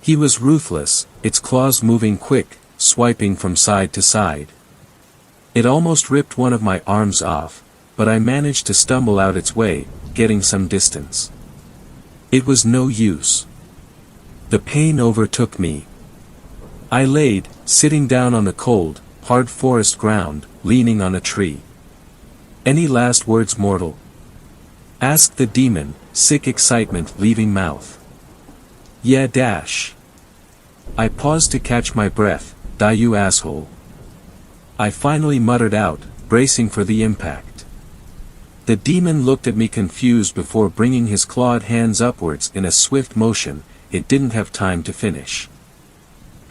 He was ruthless, its claws moving quick, swiping from side to side. It almost ripped one of my arms off, but I managed to stumble out its way, getting some distance. It was no use. The pain overtook me. I laid, sitting down on the cold, hard forest ground, leaning on a tree. Any last words, mortal? Asked the demon, sick excitement leaving mouth. Yeah, dash. I paused to catch my breath. Die, you asshole. I finally muttered out, bracing for the impact. The demon looked at me confused before bringing his clawed hands upwards in a swift motion. It didn't have time to finish.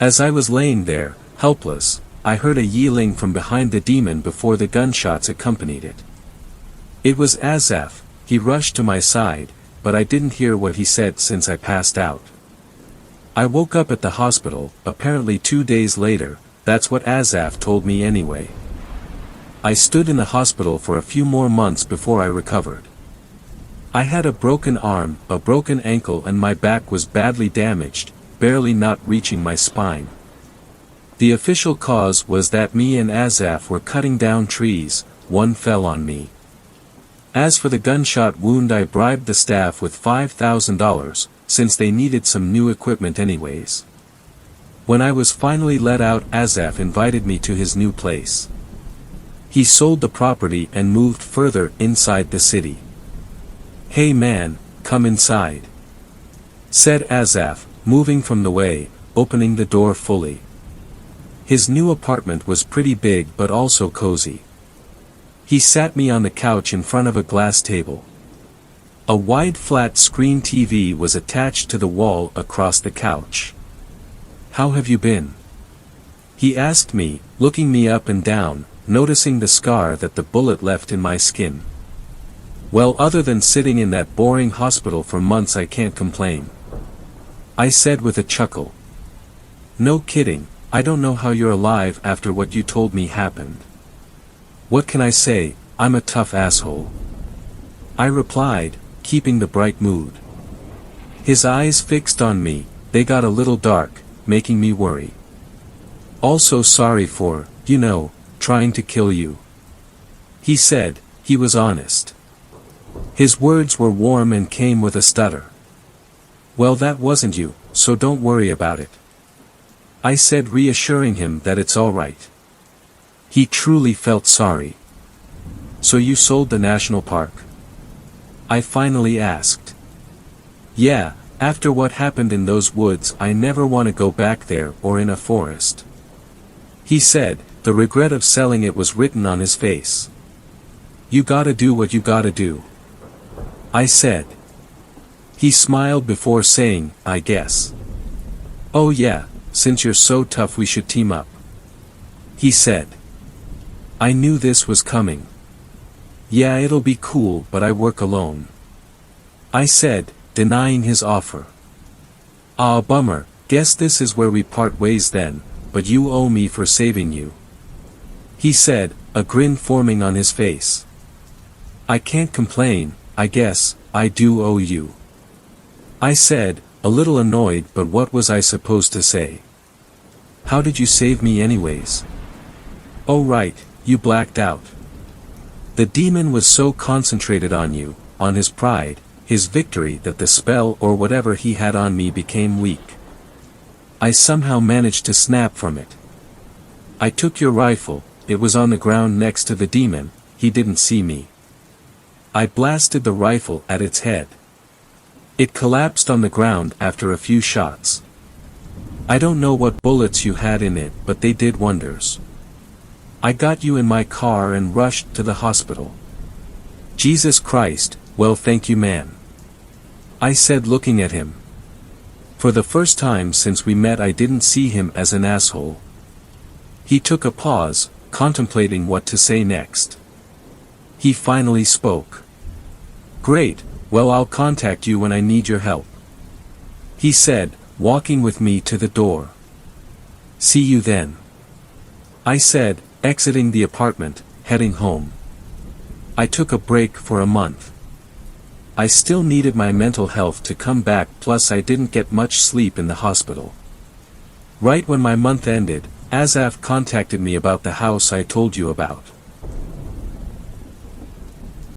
As I was laying there, helpless, I heard a yelling from behind the demon before the gunshots accompanied it. It was Azaf. He rushed to my side, but I didn't hear what he said since I passed out. I woke up at the hospital, apparently 2 days later. That's what Azaf told me anyway. I stood in the hospital for a few more months before I recovered. I had a broken arm, a broken ankle, and my back was badly damaged, barely not reaching my spine. The official cause was that me and Azaf were cutting down trees. One fell on me. As for the gunshot wound, I bribed the staff with $5,000, since they needed some new equipment anyways. When I was finally let out, Azaf invited me to his new place. He sold the property and moved further inside the city. "Hey man, come inside," said Azaf, moving from the way, opening the door fully. His new apartment was pretty big but also cozy. He sat me on the couch in front of a glass table. A wide flat screen TV was attached to the wall across the couch. "How have you been?" he asked me, looking me up and down, noticing the scar that the bullet left in my skin. "Well, other than sitting in that boring hospital for months, I can't complain," I said with a chuckle. "No kidding, I don't know how you're alive after what you told me happened." "What can I say, I'm a tough asshole," I replied, keeping the bright mood. His eyes fixed on me, they got a little dark, making me worry. "Also sorry for, trying to kill you," he said. He was honest. His words were warm and came with a stutter. "Well, that wasn't you, so don't worry about it," I said, reassuring him that it's all right. He truly felt sorry. "So you sold the national park?" I finally asked. "Yeah, after what happened in those woods, I never want to go back there or in a forest," he said, the regret of selling it was written on his face. "You gotta do what you gotta do," I said. He smiled before saying, "I guess." "Oh yeah, since you're so tough we should team up," he said. I knew this was coming. "Yeah, it'll be cool, but I work alone," I said, denying his offer. "Ah, bummer, guess this is where we part ways then, but you owe me for saving you," he said, a grin forming on his face. "I can't complain, I guess, I do owe you," I said, a little annoyed, but what was I supposed to say? "How did you save me anyways?" "Oh right, you blacked out. The demon was so concentrated on you, on his pride, his victory, that the spell or whatever he had on me became weak. I somehow managed to snap from it. I took your rifle, it was on the ground next to the demon, he didn't see me. I blasted the rifle at its head. It collapsed on the ground after a few shots. I don't know what bullets you had in it, but they did wonders. I got you in my car and rushed to the hospital." "Jesus Christ, well thank you man," I said, looking at him. For the first time since we met I didn't see him as an asshole. He took a pause, contemplating what to say next. He finally spoke. "Great, well I'll contact you when I need your help," he said, walking with me to the door. "See you then," I said, exiting the apartment, heading home. I took a break for a month. I still needed my mental health to come back, plus I didn't get much sleep in the hospital. Right when my month ended, Azaf contacted me about the house I told you about.